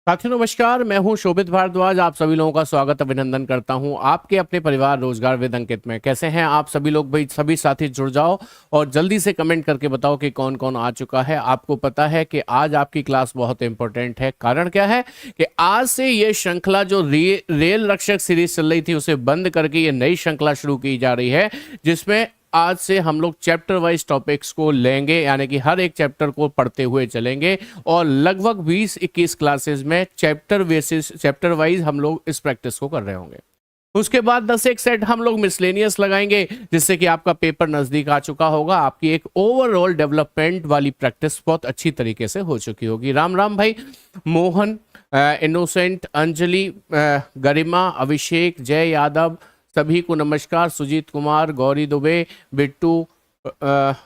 साथियों नमस्कार, मैं हूं शोभित भारद्वाज। आप सभी लोगों का स्वागत अभिनंदन करता हूं आपके अपने परिवार रोजगार विद अंकित में। कैसे हैं आप सभी लोग भाई? सभी साथी जुड़ जाओ और जल्दी से कमेंट करके बताओ कि कौन कौन आ चुका है। आपको पता है कि आज आपकी क्लास बहुत इंपॉर्टेंट है। कारण क्या है कि आज से ये श्रृंखला जो रेल रक्षक सीरीज चल रही थी उसे बंद करके ये नई श्रृंखला शुरू की जा रही है, जिसमें आज से हम लोग चैप्टर वाइज टॉपिक्स को लेंगे, यानी कि हर एक चैप्टर को पढ़ते हुए चलेंगे और लगभग 20-21 क्लासेस में चैप्टर वाइज हम लोग इस प्रैक्टिस को कर रहे होंगे। उसके बाद 10 एक सेट हम लोग मिसलेनियस लगाएंगे, जिससे कि आपका पेपर नजदीक आ चुका होगा। आपकी एक ओवरऑल डेवलपमेंट वाली प्रैक्टिस बहुत अच्छी तरीके से हो चुकी होगी। राम राम भाई, मोहन, इनोसेंट, अंजलि, गरिमा, अभिषेक, जय यादव, सभी को नमस्कार। सुजीत कुमार, गौरी दुबे, बिट्टू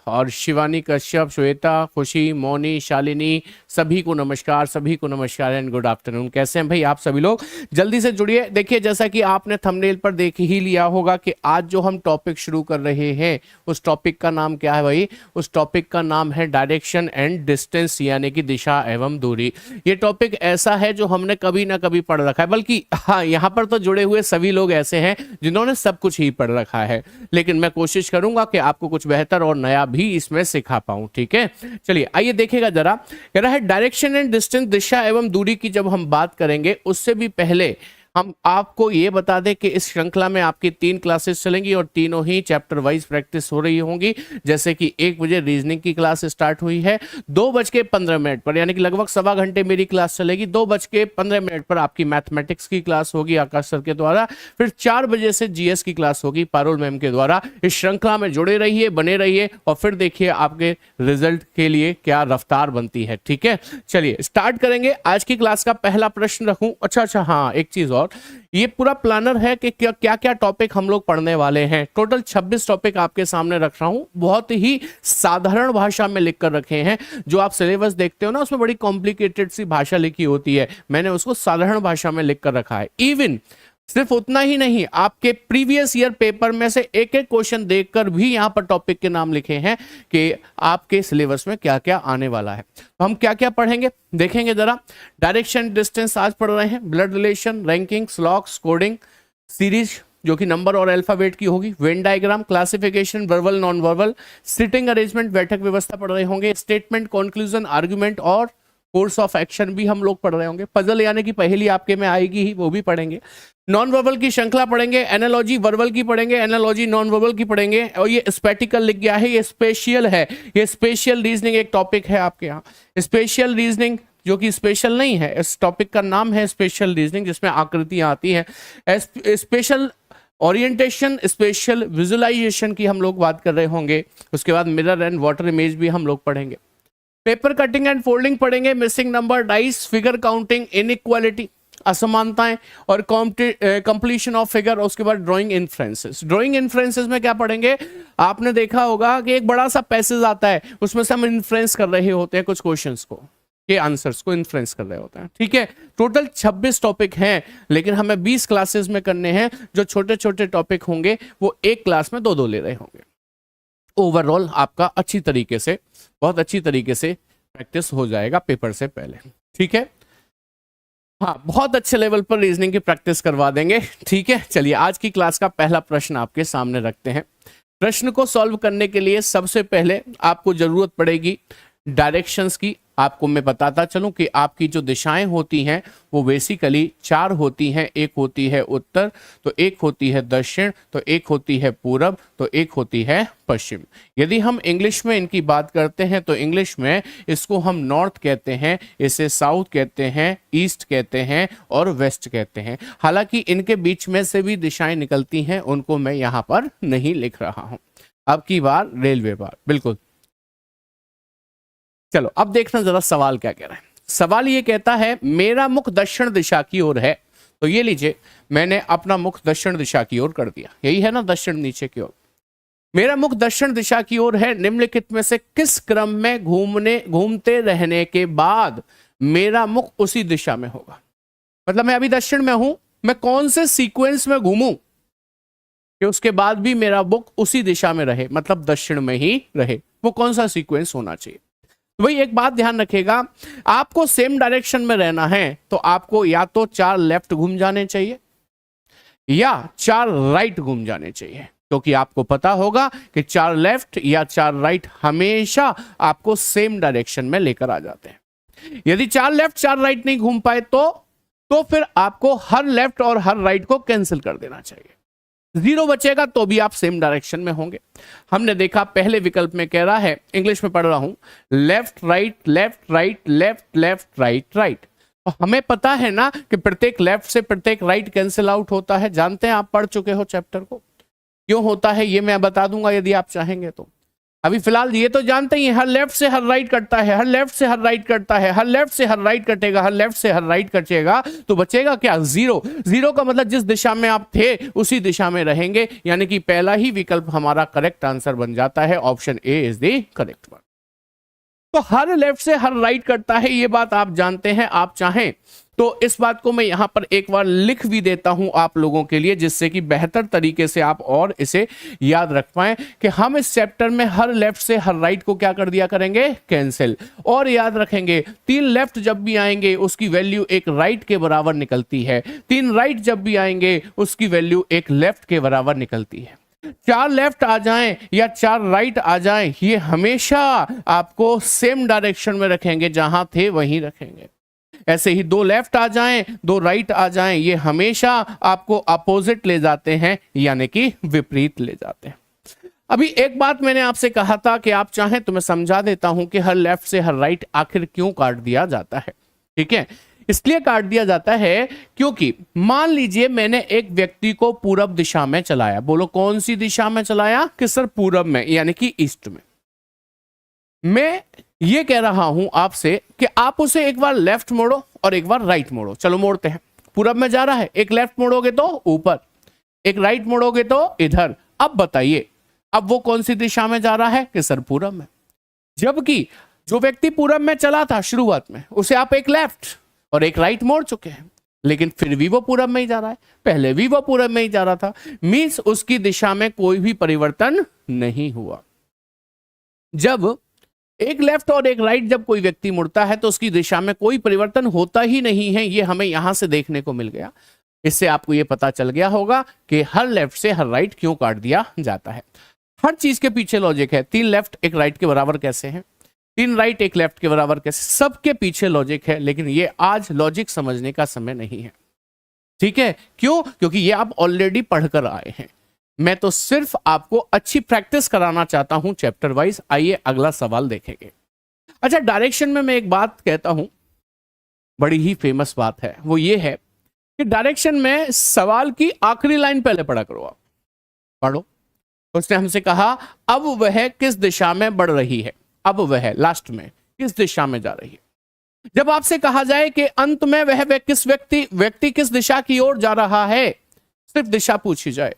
और शिवानी कश्यप, श्वेता, खुशी, मौनी, शालिनी, सभी को नमस्कार एंड गुड आफ्टरनून। कैसे हैं भाई आप सभी लोग? जल्दी से जुड़िए। देखिए, जैसा कि आपने थंबनेल पर देख ही लिया होगा कि आज जो हम टॉपिक शुरू कर रहे हैं उस टॉपिक का नाम क्या है भाई? उस टॉपिक का नाम है डायरेक्शन एंड डिस्टेंस, यानी कि दिशा एवं दूरी। ये टॉपिक ऐसा है जो हमने कभी ना कभी पढ़ रखा है, बल्कि हाँ, यहाँ पर तो जुड़े हुए सभी लोग ऐसे हैं जिन्होंने सब कुछ ही पढ़ रखा है, लेकिन मैं कोशिश करूंगा कि आपको कुछ बेहतर और नया भी इसमें सिखा पाऊं। ठीक है, चलिए आइए देखिएगा जरा। कह रहा है डायरेक्शन एंड डिस्टेंस, दिशा एवं दूरी की जब हम बात करेंगे उससे भी पहले हम आपको ये बता दें कि इस श्रृंखला में आपकी 3 क्लासेस चलेंगी और तीनों ही चैप्टर वाइज प्रैक्टिस हो रही होंगी। जैसे कि 1 बजे रीजनिंग की क्लास स्टार्ट हुई है, 2:15 पर, यानी कि लगभग सवा घंटे मेरी क्लास चलेगी। 2:15 पर आपकी मैथमेटिक्स की क्लास होगी आकाश सर के द्वारा। फिर 4 बजे से जीएस की क्लास होगी पारुल मैम के द्वारा। इस श्रृंखला में जुड़े रहिए, बने रहिए और फिर देखिए आपके रिजल्ट के लिए क्या रफ्तार बनती है। ठीक है, चलिए स्टार्ट करेंगे। आज की क्लास का पहला प्रश्न रखूं। अच्छा हाँ, एक चीज और, ये पूरा प्लानर है कि क्या क्या टॉपिक हम लोग पढ़ने वाले हैं। टोटल 26 टॉपिक आपके सामने रख रहा हूं, बहुत ही साधारण भाषा में लिख कर रखे हैं। जो आप सिलेबस देखते हो ना, उसमें बड़ी कॉम्प्लिकेटेड सी भाषा लिखी होती है, मैंने उसको साधारण भाषा में लिख कर रखा है। इवन सिर्फ उतना ही नहीं, आपके प्रीवियस ईयर पेपर में से एक एक क्वेश्चन देखकर भी यहां पर टॉपिक के नाम लिखे हैं कि आपके सिलेबस में क्या क्या आने वाला है। तो हम क्या क्या पढ़ेंगे देखेंगे जरा। डायरेक्शन डिस्टेंस आज पढ़ रहे हैं, blood relation, ranking, clocks, coding, series जो कि नंबर और अल्फाबेट की होगी, Venn diagram, classification, verbal non verbal, sitting arrangement, बैठक व्यवस्था पढ़ रहे होंगे, स्टेटमेंट, कंक्लूजन, आर्गुमेंट और कोर्स ऑफ एक्शन भी हम लोग पढ़ रहे होंगे। पजल यानी कि पहेली आपके में आएगी ही, वो भी पढ़ेंगे। नॉन वर्बल की श्रृंखला पढ़ेंगे, एनालॉजी वर्बल की पढ़ेंगे, एनालॉजी नॉन वर्बल की पढ़ेंगे। और ये स्पेटिकल लिख गया है, ये स्पेशियल है, ये स्पेशल रीजनिंग एक टॉपिक है आपके यहाँ। स्पेशल रीजनिंग जो कि स्पेशल नहीं है, इस टॉपिक का नाम है स्पेशल रीजनिंग, जिसमें आकृतियां आती हैं। स्पेशल ओरिएंटेशन, स्पेशल विजुअलाइजेशन की हम लोग बात कर रहे होंगे। उसके बाद मिरर एंड वाटर इमेज भी हम लोग पढ़ेंगे। पेपर कटिंग एंड फोल्डिंग पढ़ेंगे, missing number, dice, figure counting, inequality, असमानताएं और कंप्लीशन ऑफ फिगर। उसके बाद ड्राइंग इन्फ्रेंसेस। ड्राइंग इन्फ्रेंसेस में क्या पढ़ेंगे? आपने देखा होगा कि एक बड़ा सा पैसेज आता है, उसमें से हम इन्फ्रेंस कर रहे होते हैं कुछ क्वेश्चंस को, के आंसर्स को इन्फ्रेंस कर रहे होते हैं। ठीक है, टोटल 26 टॉपिक हैं, लेकिन हमें 20 क्लासेस में करने हैं। जो छोटे छोटे टॉपिक होंगे वो एक क्लास में 2-2 ले रहे होंगे। ओवरऑल आपका अच्छी तरीके से, बहुत अच्छी तरीके से प्रैक्टिस हो जाएगा पेपर से पहले। ठीक है, हाँ, बहुत अच्छे लेवल पर रीजनिंग की प्रैक्टिस करवा देंगे। ठीक है, चलिए आज की क्लास का पहला प्रश्न आपके सामने रखते हैं। प्रश्न को सॉल्व करने के लिए सबसे पहले आपको जरूरत पड़ेगी डायरेक्शंस की। आपको मैं बताता चलूं कि आपकी जो दिशाएं होती हैं वो बेसिकली 4 होती हैं। एक होती है उत्तर, तो एक होती है दक्षिण, तो एक होती है पूरब, तो एक होती है पश्चिम। यदि हम इंग्लिश में इनकी बात करते हैं तो इंग्लिश में इसको हम नॉर्थ कहते हैं, इसे साउथ कहते हैं, ईस्ट कहते हैं और वेस्ट कहते हैं। हालांकि इनके बीच में से भी दिशाएं निकलती हैं, उनको मैं यहां पर नहीं लिख रहा हूं। अब की बार रेलवे बार, बिल्कुल। चलो अब देखना जरा सवाल क्या कह रहा है। सवाल ये कहता है मेरा मुख दक्षिण दिशा की ओर है। तो ये लीजिए, मैंने अपना मुख दक्षिण दिशा की ओर कर दिया, यही है ना दक्षिण नीचे की ओर। मेरा मुख दक्षिण दिशा की ओर है, निम्नलिखित में से किस क्रम में घूमते रहने के बाद मेरा मुख उसी दिशा में होगा? मतलब मैं अभी दक्षिण में हूं, मैं कौन से सीक्वेंस में घूमूं कि उसके बाद भी मेरा मुख उसी दिशा में रहे, मतलब दक्षिण में ही रहे? वो कौन सा सीक्वेंस होना चाहिए? तो भाई एक बात ध्यान रखिएगा, आपको सेम डायरेक्शन में रहना है तो आपको या तो 4 लेफ्ट घूम जाने चाहिए या 4 राइट घूम जाने चाहिए, क्योंकि आपको पता होगा कि 4 लेफ्ट या 4 राइट हमेशा आपको सेम डायरेक्शन में लेकर आ जाते हैं। यदि 4 लेफ्ट 4 राइट नहीं घूम पाए तो फिर आपको हर लेफ्ट और हर राइट को कैंसिल कर देना चाहिए। 0 बचेगा तो भी आप सेम डायरेक्शन में होंगे। हमने देखा पहले विकल्प में कह रहा है, इंग्लिश में पढ़ रहा हूं, left right left right left left right right. तो हमें पता है ना कि प्रत्येक लेफ्ट से प्रत्येक राइट कैंसिल आउट होता है, जानते हैं, आप पढ़ चुके हो चैप्टर को। क्यों होता है ये मैं बता दूंगा यदि आप चाहेंगे तो। अभी फिलहाल ये तो जानते ही, हर लेफ्ट से हर राइट कटता है, हर लेफ्ट से हर राइट कटता है, हर लेफ्ट से हर राइट कटेगा, हर लेफ्ट से हर राइट कटेगा, तो बचेगा क्या? 0। 0 का मतलब जिस दिशा में आप थे उसी दिशा में रहेंगे, यानी कि पहला ही विकल्प हमारा करेक्ट आंसर बन जाता है। Option A is the correct one. तो हर लेफ्ट से हर राइट कटता है, ये बात आप जानते हैं। आप चाहें तो इस बात को मैं यहां पर एक बार लिख भी देता हूं आप लोगों के लिए, जिससे कि बेहतर तरीके से आप और इसे याद रख पाएं कि हम इस चैप्टर में हर लेफ्ट से हर राइट को क्या कर दिया करेंगे? कैंसिल। और याद रखेंगे 3 लेफ्ट जब भी आएंगे उसकी वैल्यू एक राइट के बराबर निकलती है, 3 राइट जब भी आएंगे उसकी वैल्यू एक लेफ्ट के बराबर निकलती है। 4 लेफ्ट आ जाएं या 4 राइट आ जाएं, ये हमेशा आपको सेम डायरेक्शन में रखेंगे, जहां थे वहीं रखेंगे। ऐसे ही 2 लेफ्ट आ जाएं 2 राइट आ जाएं, ये हमेशा आपको अपोजिट ले जाते हैं, यानी कि विपरीत ले जाते हैं। अभी एक बात मैंने आपसे कहा था कि आप चाहें तो मैं समझा देता हूं कि हर लेफ्ट से हर राइट आखिर क्यों काट दिया जाता है। ठीक है, इसलिए काट दिया जाता है क्योंकि मान लीजिए मैंने एक व्यक्ति को पूरब दिशा में चलाया। बोलो कौन सी दिशा में चलाया? कि सर पूरब में, यानी कि ईस्ट में। मैं ये कह रहा हूं आपसे कि आप उसे एक बार लेफ्ट मोड़ो और एक बार राइट मोड़ो। चलो मोड़ते हैं। पूरब में जा रहा है, एक लेफ्ट मोड़ोगे तो ऊपर, एक राइट मोड़ोगे तो इधर। अब बताइए अब वो कौन सी दिशा में जा रहा है? कि सर पूरब में। जबकि जो व्यक्ति पूरब में चला था शुरुआत में, उसे आप एक लेफ्ट और एक राइट मोड़ चुके हैं, लेकिन फिर भी वो पूरब में ही जा रहा है। पहले भी वो पूरब में ही जा रहा था, मींस उसकी दिशा में कोई भी परिवर्तन नहीं हुआ। जब एक लेफ्ट और एक राइट जब कोई व्यक्ति मुड़ता है तो उसकी दिशा में कोई परिवर्तन होता ही नहीं है। ये हमें यहां से देखने को मिल गया। इससे आपको यह पता चल गया होगा कि हर लेफ्ट से हर राइट क्यों काट दिया जाता है। हर चीज के पीछे लॉजिक है। 3 लेफ्ट एक राइट के बराबर कैसे हैं? 3 राइट एक लेफ्ट के बराबर कैसे? सबके पीछे लॉजिक है, लेकिन ये आज लॉजिक समझने का समय नहीं है। ठीक है, क्यों? क्योंकि ये आप ऑलरेडी पढ़कर आए हैं। मैं तो सिर्फ आपको अच्छी प्रैक्टिस कराना चाहता हूं चैप्टर वाइज। आइए अगला सवाल देखेंगे। अच्छा, डायरेक्शन में मैं एक बात कहता हूं, बड़ी ही फेमस बात है, वो ये है कि डायरेक्शन में सवाल की आखिरी लाइन पहले पढ़ा करो। आप पढ़ो। उसने हमसे कहा अब वह किस दिशा में बढ़ रही है, अब वह लास्ट में किस दिशा में जा रही है। जब आपसे कहा जाए कि अंत में वह किस व्यक्ति किस दिशा की ओर जा रहा है, सिर्फ दिशा पूछी जाए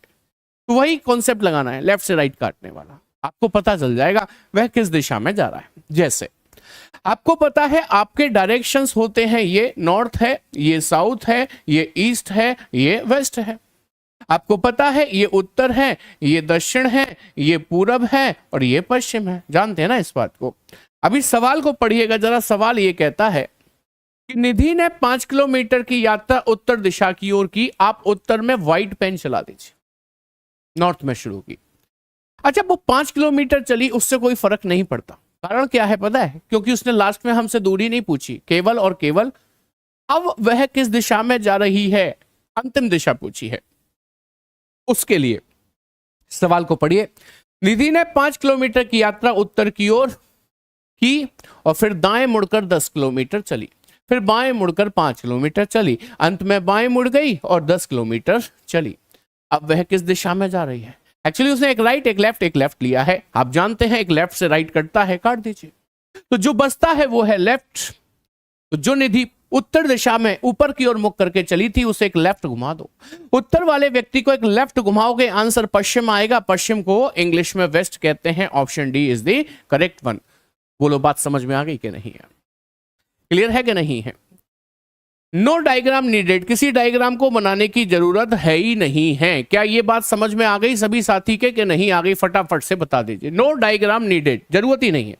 तो वही कॉन्सेप्ट लगाना है, लेफ्ट से राइट काटने वाला। आपको पता चल जाएगा वह किस दिशा में जा रहा है। जैसे आपको पता है आपके डायरेक्शंस होते हैं, ये नॉर्थ है, ये साउथ है, ये ईस्ट है, ये वेस्ट है। आपको पता है ये उत्तर है, ये दक्षिण है, ये पूरब है और ये पश्चिम है। जानते हैं ना इस बात को। अभी सवाल को पढ़िएगा जरा। सवाल ये कहता है कि निधि ने 5 किलोमीटर की यात्रा उत्तर दिशा की ओर की। आप उत्तर में व्हाइट पेन चला दीजिए। नॉर्थ में शुरू की। अच्छा, वो 5 किलोमीटर चली, उससे कोई फर्क नहीं पड़ता। कारण क्या है पता है? क्योंकि उसने लास्ट में हमसे दूरी नहीं पूछी, केवल और केवल अब वह किस दिशा में जा रही है, अंतिम दिशा पूछी है। उसके लिए सवाल को पढ़िए। निधि ने 5 किलोमीटर की यात्रा उत्तर की ओर की और फिर दाएं मुड़कर 10 किलोमीटर चली, फिर बाएं मुड़कर 5 किलोमीटर चली, अंत में बाएं मुड़ गई और 10 किलोमीटर चली। अब वह किस दिशा में जा रही है? एक्चुअली उसने एक राइट एक लेफ्ट लिया है। आप जानते हैं एक लेफ्ट से राइट कटता है, काट दीजिए। तो जो बचता है वो है लेफ्ट। तो जो निधि उत्तर दिशा में ऊपर की ओर मुख करके चली थी, उसे एक लेफ्ट घुमा दो। उत्तर वाले व्यक्ति को एक लेफ्ट घुमाओगे, आंसर पश्चिम आएगा। पश्चिम को इंग्लिश में वेस्ट कहते हैं। Option D is the correct one. बोलो बात समझ में आ गई कि नहीं है? क्लियर है कि नहीं है? No diagram needed. किसी डायग्राम को बनाने की जरूरत है ही नहीं है। क्या ये बात समझ में आ गई सभी साथी के कि नहीं आ गई? फटाफट से बता दीजिए। नो डायग्राम नीडेड, जरूरत ही नहीं है।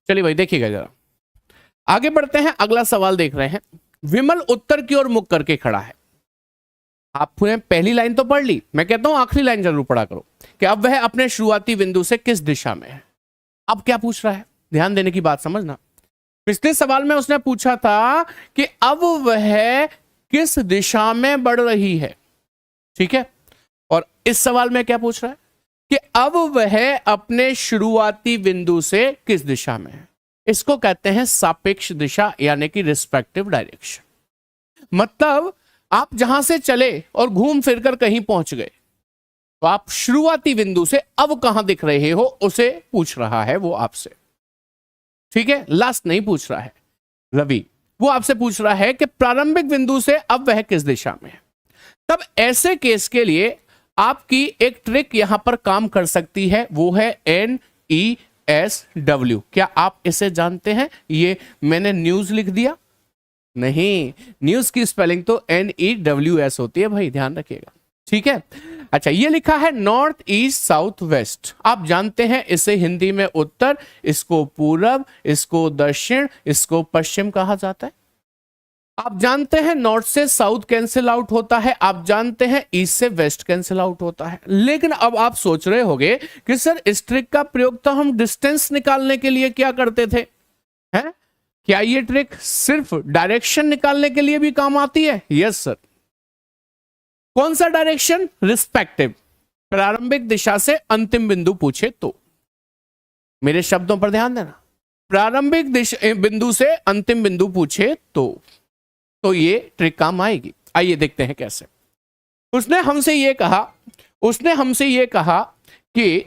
चलिए भाई देखिएगा जरा, आगे बढ़ते हैं, अगला सवाल देख रहे हैं। विमल उत्तर की ओर मुख करके खड़ा है। आपने पहली लाइन तो पढ़ ली, मैं कहता हूं आखिरी लाइन जरूर पढ़ा करो कि अब वह अपने शुरुआती बिंदु से किस दिशा में है। अब क्या पूछ रहा है, ध्यान देने की बात समझना। पिछले सवाल में उसने पूछा था कि अब वह किस दिशा में बढ़ रही है, ठीक है, और इस सवाल में क्या पूछ रहा है कि अब वह अपने शुरुआती बिंदु से किस दिशा में है। इसको कहते हैं सापेक्ष दिशा, यानी कि रिस्पेक्टिव डायरेक्शन। मतलब आप जहां से चले और घूम फिरकर कहीं पहुंच गए, तो आप शुरुआती बिंदु से अब कहां दिख रहे हो उसे पूछ रहा है वो आपसे, ठीक है। लास्ट नहीं पूछ रहा है रवि, वो आपसे पूछ रहा है कि प्रारंभिक बिंदु से अब वह किस दिशा में है। तब ऐसे केस के लिए आपकी एक ट्रिक यहां पर काम कर सकती है, वो है NESW। क्या आप इसे जानते हैं? ये मैंने न्यूज लिख दिया नहीं, न्यूज की स्पेलिंग तो NEWS होती है भाई, ध्यान रखिएगा, ठीक है। अच्छा, ये लिखा है नॉर्थ ईस्ट साउथ वेस्ट। आप जानते हैं इसे हिंदी में उत्तर, इसको पूरब, इसको दक्षिण, इसको पश्चिम कहा जाता है। आप जानते हैं नॉर्थ से साउथ कैंसिल आउट होता है, आप जानते हैं ईस्ट से वेस्ट कैंसिल आउट होता है। लेकिन अब आप सोच रहे होंगे कि सर इस ट्रिक का प्रयोग तो हम डिस्टेंस निकालने के लिए क्या करते थे, हैं? क्या ये ट्रिक सिर्फ डायरेक्शन निकालने के लिए भी काम आती है? Yes sir. कौन सा डायरेक्शन? रिस्पेक्टिव, प्रारंभिक दिशा से अंतिम बिंदु पूछे तो। मेरे शब्दों पर ध्यान देना, प्रारंभिक बिंदु से अंतिम बिंदु पूछे तो ये ट्रिक काम आएगी। आइए देखते हैं कैसे। उसने हमसे ये कहा कि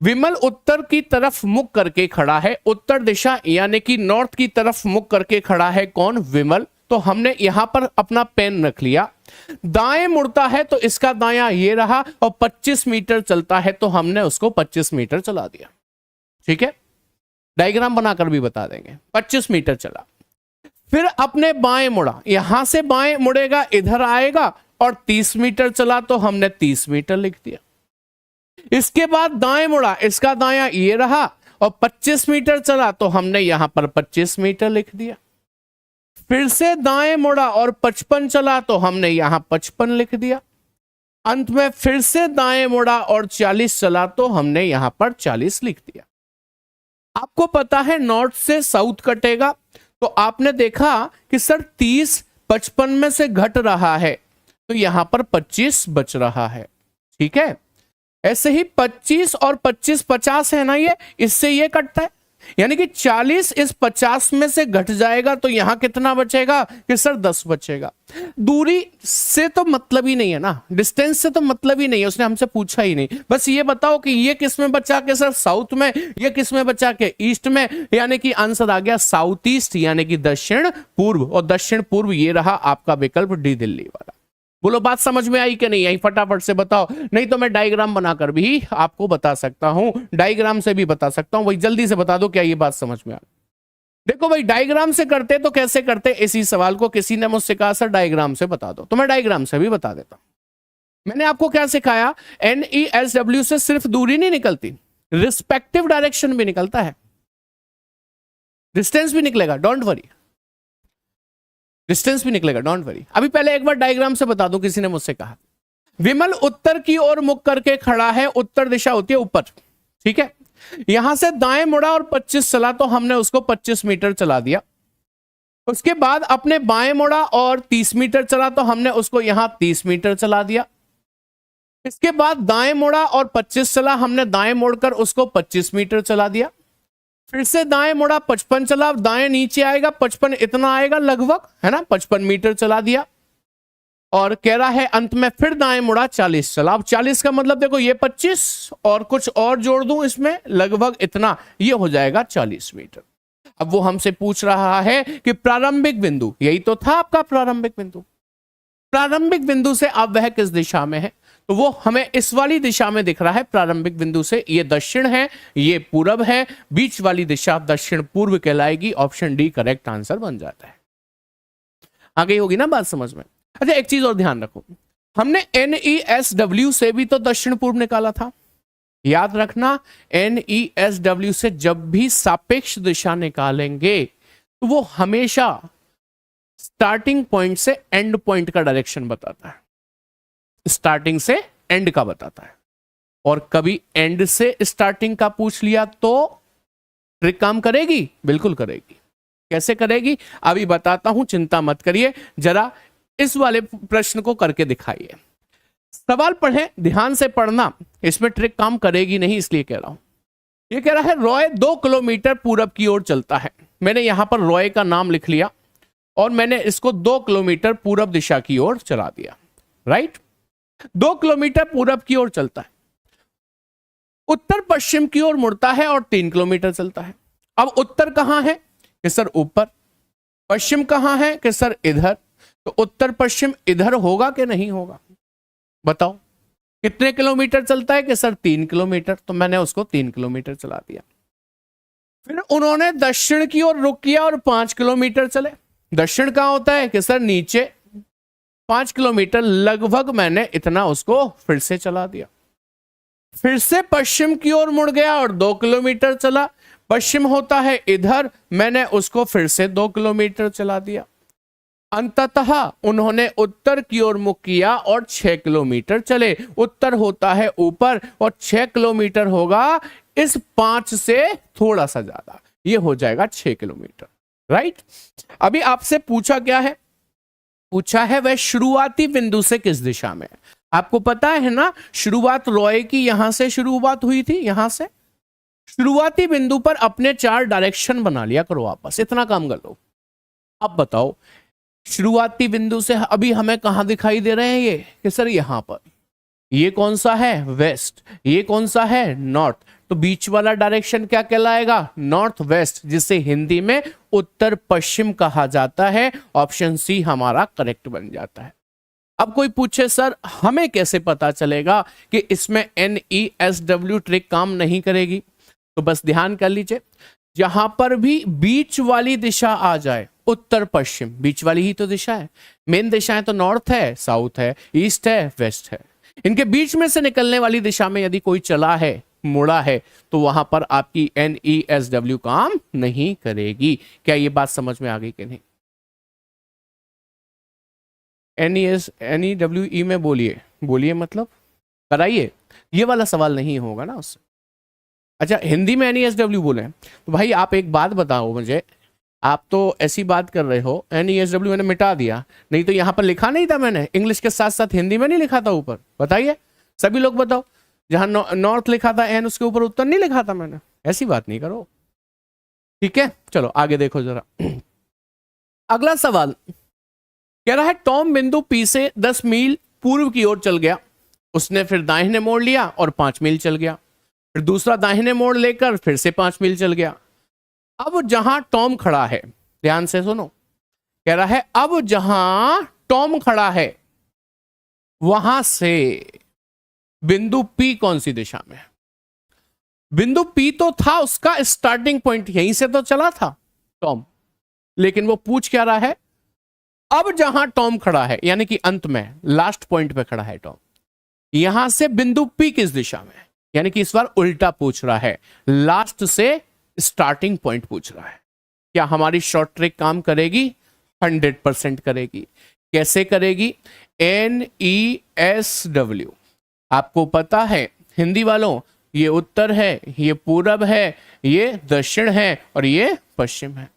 विमल उत्तर की तरफ मुख करके खड़ा है, उत्तर दिशा यानी कि नॉर्थ की तरफ मुख करके खड़ा है कौन? विमल। तो हमने यहां पर अपना पेन रख लिया, दाएं मुड़ता है तो इसका दायां ये रहा, और 25 मीटर चलता है तो हमने उसको 25 मीटर चला दिया, ठीक है। डायग्राम बनाकर भी बता देंगे। 25 मीटर चला, फिर अपने बाएं मुड़ा, यहां से बाएं मुड़ेगा इधर आएगा, और 30 मीटर चला तो हमने 30 मीटर लिख दिया। इसके बाद दाएं मुड़ा, इसका दायां ये रहा, और 25 मीटर चला तो हमने यहां पर 25 मीटर लिख दिया। फिर से दाएं मुड़ा और 55 चला तो हमने यहां 55 लिख दिया। अंत में फिर से दाएं मुड़ा और 40 चला तो हमने यहां पर 40 लिख दिया। आपको पता है नॉर्थ से साउथ कटेगा, तो आपने देखा कि सर 30 55 में से घट रहा है, तो यहां पर 25 बच रहा है, ठीक है। ऐसे ही 25 और 25 50 है ना, ये इससे ये कटता है, यानी कि 40 इस 50 में से घट जाएगा तो यहां कितना बचेगा कि सर 10 बचेगा। दूरी से तो मतलब ही नहीं है ना, डिस्टेंस से तो मतलब ही नहीं है, उसने हमसे पूछा ही नहीं। बस ये बताओ कि ये किस में बचा के सर साउथ में, ये किस में बचा के ईस्ट में, यानी कि आंसर आ गया साउथ ईस्ट, यानी कि दक्षिण पूर्व। और दक्षिण पूर्व ये रहा आपका विकल्प डी, दिल्ली वाला। बोलो बात समझ में आई कि नहीं आई? फटाफट से बताओ, नहीं तो मैं डायग्राम बनाकर भी आपको बता सकता हूं, डायग्राम से भी बता सकता हूं। वही जल्दी से बता दो क्या ये बात समझ में आ? देखो भाई, डायग्राम से करते तो कैसे करते, इसी सवाल को किसी ने मुझसे कहा सर डायग्राम से बता दो, तो मैं डायग्राम से भी बता देता हूं। मैंने आपको क्या सिखाया, NESW से सिर्फ दूरी नहीं निकलती, रिस्पेक्टिव डायरेक्शन भी निकलता है, डिस्टेंस भी निकलेगा, डोंट वरी, डिस्टेंस भी निकलेगा, डोंट वरी। अभी पहले एक बार डायग्राम से बता दूं, किसी ने मुझसे कहा विमल उत्तर की ओर मुख करके खड़ा है, उत्तर दिशा होती है ऊपर, ठीक है। यहां से दाएं मुड़ा और 25 चला तो हमने उसको 25 मीटर चला दिया। उसके बाद अपने बाएं मुड़ा और 30 मीटर चला तो हमने उसको यहां 30 मीटर चला दिया। इसके बाद दाएं मुड़ा और 25 चला, हमने दाएं मोड़कर उसको 25 मीटर चला दिया। फिर से दाएं मुड़ा, 55 चला, दाएं नीचे आएगा 55 इतना आएगा लगभग, है ना, 55 मीटर चला दिया। और कह रहा है अंत में फिर दाएं मुड़ा 40 चला। अब 40 का मतलब देखो ये 25 और कुछ और जोड़ दूं इसमें लगभग इतना, ये हो जाएगा 40 मीटर। अब वो हमसे पूछ रहा है कि प्रारंभिक बिंदु, यही तो था आपका प्रारंभिक बिंदु, प्रारंभिक बिंदु से अब वह किस दिशा में है, तो वो हमें इस वाली दिशा में दिख रहा है। प्रारंभिक बिंदु से ये दक्षिण है, ये पूरब है, बीच वाली दिशा दक्षिण पूर्व कहलाएगी। ऑप्शन डी करेक्ट आंसर बन जाता है। आगे होगी ना बात समझ में? अच्छा एक चीज और ध्यान रखो, हमने NESW से भी तो दक्षिण पूर्व निकाला था, याद रखना, NESW से जब भी सापेक्ष दिशा निकालेंगे तो वो हमेशा स्टार्टिंग पॉइंट से एंड पॉइंट का डायरेक्शन बताता है, स्टार्टिंग से एंड का बताता है। और कभी एंड से स्टार्टिंग का पूछ लिया तो ट्रिक काम करेगी, बिल्कुल करेगी। कैसे करेगी अभी बताता हूं, चिंता मत करिए, जरा इस वाले प्रश्न को करके दिखाइए। सवाल पढ़ें, ध्यान से पढ़ना, इसमें ट्रिक काम करेगी नहीं इसलिए कह रहा हूं। ये कह रहा है रॉय 2 किलोमीटर पूरब की ओर चलता है। मैंने यहां पर रॉय का नाम लिख लिया और मैंने इसको 2 किलोमीटर पूरब दिशा की ओर चला दिया। राइट, 2 किलोमीटर पूरब की ओर चलता है, उत्तर पश्चिम की ओर मुड़ता है और 3 किलोमीटर चलता है। अब उत्तर कहां है कि सर ऊपर, पश्चिम कहां है कि सर इधर, तो उत्तर पश्चिम इधर होगा कि नहीं होगा बताओ। कितने किलोमीटर चलता है कि सर 3 किलोमीटर, तो मैंने उसको 3 किलोमीटर चला दिया। फिर उन्होंने दक्षिण की ओर रुख किया और 5 किलोमीटर चले। दक्षिण कहां होता है कि सर नीचे, 5 किलोमीटर लगभग मैंने इतना उसको फिर से चला दिया। फिर से पश्चिम की ओर मुड़ गया और 2 किलोमीटर चला। पश्चिम होता है इधर, मैंने उसको फिर से 2 किलोमीटर चला दिया। अंततः उन्होंने उत्तर की ओर मुख किया और 6 किलोमीटर चले। उत्तर होता है ऊपर और 6 किलोमीटर होगा इस 5 से थोड़ा सा ज्यादा, ये हो जाएगा 6 किलोमीटर। राइट, अभी आपसे पूछा क्या है, पूछा है वह शुरुआती बिंदु से किस दिशा में। आपको पता है ना, शुरुआत रॉय की यहां से शुरुआत हुई थी, यहां से शुरुआती बिंदु पर अपने 4 डायरेक्शन बना लिया करो आपस, इतना काम कर लो। अब बताओ शुरुआती बिंदु से अभी हमें कहां दिखाई दे रहे हैं ये कि सर यहां पर, ये कौन सा है वेस्ट, ये कौन सा है नॉर्थ, तो बीच वाला डायरेक्शन क्या कहलाएगा नॉर्थ वेस्ट, जिसे हिंदी में उत्तर पश्चिम कहा जाता है। ऑप्शन सी हमारा करेक्ट बन जाता है। अब कोई पूछे सर हमें कैसे पता चलेगा कि इसमें NESW ट्रिक काम नहीं करेगी, तो बस ध्यान कर लीजिए, जहां पर भी बीच वाली दिशा आ जाए, उत्तर पश्चिम बीच वाली ही तो दिशा है, मेन दिशाएं तो नॉर्थ है, साउथ है, ईस्ट है, वेस्ट है, इनके बीच में से निकलने वाली दिशा में यदि कोई चला है, मुड़ा है, तो वहां पर आपकी NESW काम नहीं करेगी। क्या ये बात समझ में आ गई कि नहीं? NEWE में बोलिए, बोलिए मतलब कराइए, ये वाला सवाल नहीं होगा ना उससे। अच्छा हिंदी में NESW बोले, तो भाई आप एक बात बताओ मुझे, आप तो ऐसी बात कर रहे हो, NESW मैंने मिटा दिया, नहीं तो यहां पर लिखा नहीं था मैंने, इंग्लिश के साथ साथ हिंदी में नहीं लिखा था ऊपर, बताइए सभी लोग बताओ, जहां नॉर्थ लिखा था एन उसके ऊपर उत्तर नहीं लिखा था मैंने, ऐसी बात नहीं करो, ठीक है। चलो आगे देखो जरा। अगला सवाल कह रहा है टॉम बिंदु P से 10 मील पूर्व की ओर चल गया, उसने फिर दाहिने मोड़ लिया और 5 मील चल गया, फिर दूसरा दाहिने मोड़ लेकर फिर से 5 मील चल गया। अब जहां टॉम खड़ा है, ध्यान से सुनो, कह रहा है अब जहां टॉम खड़ा है वहां से बिंदु P कौन सी दिशा में है? बिंदु P तो था उसका स्टार्टिंग पॉइंट, यहीं से तो चला था टॉम, लेकिन वो पूछ क्या रहा है, अब जहां टॉम खड़ा है यानी कि अंत में लास्ट पॉइंट पे खड़ा है टॉम, यहां से बिंदु P किस दिशा में है, यानी कि इस बार उल्टा पूछ रहा है, लास्ट से स्टार्टिंग पॉइंट पूछ रहा है। क्या हमारी शॉर्ट ट्रिक काम करेगी? 100% करेगी। कैसे करेगी? NESW आपको पता है हिंदी वालों, ये उत्तर है, ये पूरब है, ये दक्षिण है और ये पश्चिम है।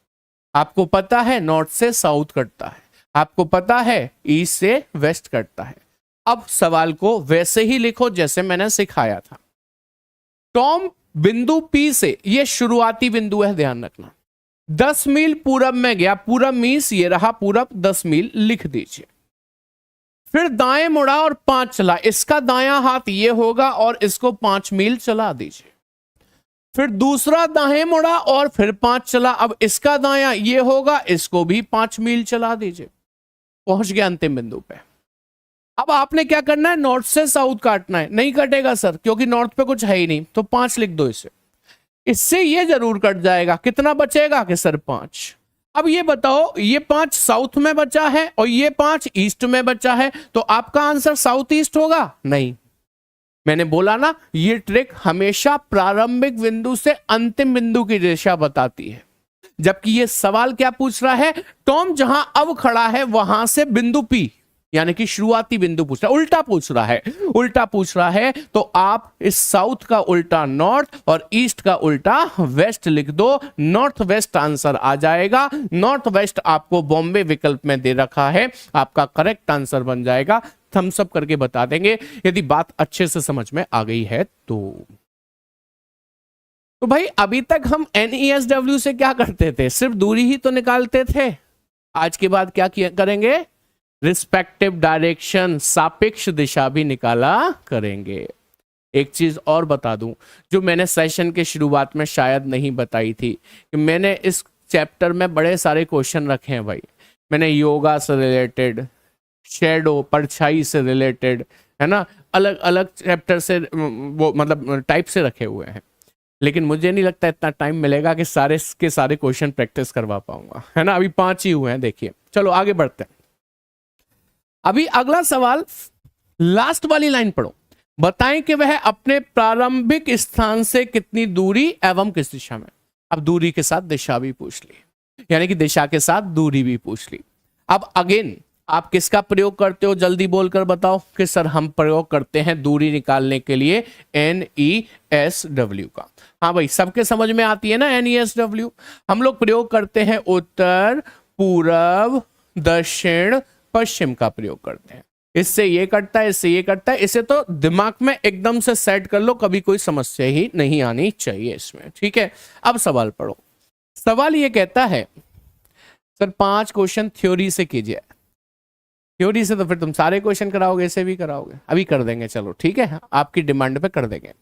आपको पता है नॉर्थ से साउथ कटता है, आपको पता है ईस्ट से वेस्ट कटता है। अब सवाल को वैसे ही लिखो जैसे मैंने सिखाया था। टॉम बिंदु P से, ये शुरुआती बिंदु है ध्यान रखना, 10 मील पूरब में गया, पूरब मीन्स ये रहा पूरब, 10 मील लिख दीजिए, फिर दाएं मुड़ा और 5 चला, इसका दायां हाथ ये होगा और इसको 5 मील चला दीजिए, फिर दूसरा दाएं मुड़ा और फिर 5 चला, अब इसका दायां ये होगा, इसको भी 5 मील चला दीजिए, पहुंच गया अंतिम बिंदु पे। अब आपने क्या करना है, नॉर्थ से साउथ काटना है, नहीं कटेगा सर क्योंकि नॉर्थ पे कुछ है ही नहीं, तो 5 लिख दो इसे, इससे ये जरूर कट जाएगा, कितना बचेगा कि सर 5। अब ये बताओ, ये 5 साउथ में बचा है और ये 5 ईस्ट में बचा है, तो आपका आंसर साउथ ईस्ट होगा? नहीं, मैंने बोला ना, ये ट्रिक हमेशा प्रारंभिक बिंदु से अंतिम बिंदु की दिशा बताती है। जबकि ये सवाल क्या पूछ रहा है, टॉम जहां अब खड़ा है वहां से बिंदु पी, यानी कि शुरुआती बिंदु पूछ रहा है, उल्टा पूछ रहा है। उल्टा पूछ रहा है तो आप इस साउथ का उल्टा नॉर्थ और ईस्ट का उल्टा वेस्ट लिख दो, नॉर्थ वेस्ट आंसर आ जाएगा। नॉर्थ वेस्ट आपको बॉम्बे विकल्प में दे रखा है, आपका करेक्ट आंसर बन जाएगा। थम्स अप करके बता देंगे यदि बात अच्छे से समझ में आ गई है तो भाई अभी तक हम NESW से क्या करते थे, सिर्फ दूरी ही तो निकालते थे। आज के बाद क्या करेंगे, रिस्पेक्टिव डायरेक्शन, सापेक्ष दिशा भी निकाला करेंगे। एक चीज और बता दूं जो मैंने सेशन के शुरुआत में शायद नहीं बताई थी, कि मैंने इस चैप्टर में बड़े सारे क्वेश्चन रखे हैं भाई। मैंने योगा से रिलेटेड, शेडो परछाई से रिलेटेड, है ना, अलग अलग चैप्टर से वो मतलब टाइप से रखे हुए हैं। लेकिन मुझे नहीं लगता इतना टाइम मिलेगा कि सारे के सारे क्वेश्चन प्रैक्टिस करवा पाऊंगा, है ना। अभी 5 ही हुए हैं, देखिए। चलो आगे बढ़ते हैं। अभी अगला सवाल, लास्ट वाली लाइन पढ़ो। बताएं कि वह अपने प्रारंभिक स्थान से कितनी दूरी एवं किस दिशा में। अब दूरी के साथ दिशा भी पूछ ली, यानी कि दिशा के साथ दूरी भी पूछ ली। अब अगेन आप किसका प्रयोग करते हो, जल्दी बोलकर बताओ। कि सर हम प्रयोग करते हैं दूरी निकालने के लिए NESW का। हाँ भाई, सबके समझ में आती है ना NESW। हम लोग प्रयोग करते हैं उत्तर, पूरब, दक्षिण, पश्चिम का प्रयोग करते हैं। इससे ये कटता है, इससे ये कटता है। इसे तो दिमाग में एकदम से सेट कर लो, कभी कोई समस्या ही नहीं आनी चाहिए इसमें, ठीक है। अब सवाल पढ़ो। सवाल ये कहता है, सर 5 क्वेश्चन थ्योरी से कीजिए। थ्योरी से तो फिर तुम सारे क्वेश्चन कराओगे, इसे भी कराओगे। अभी कर देंगे, चलो ठीक है, आपकी डिमांड पे कर देंगे।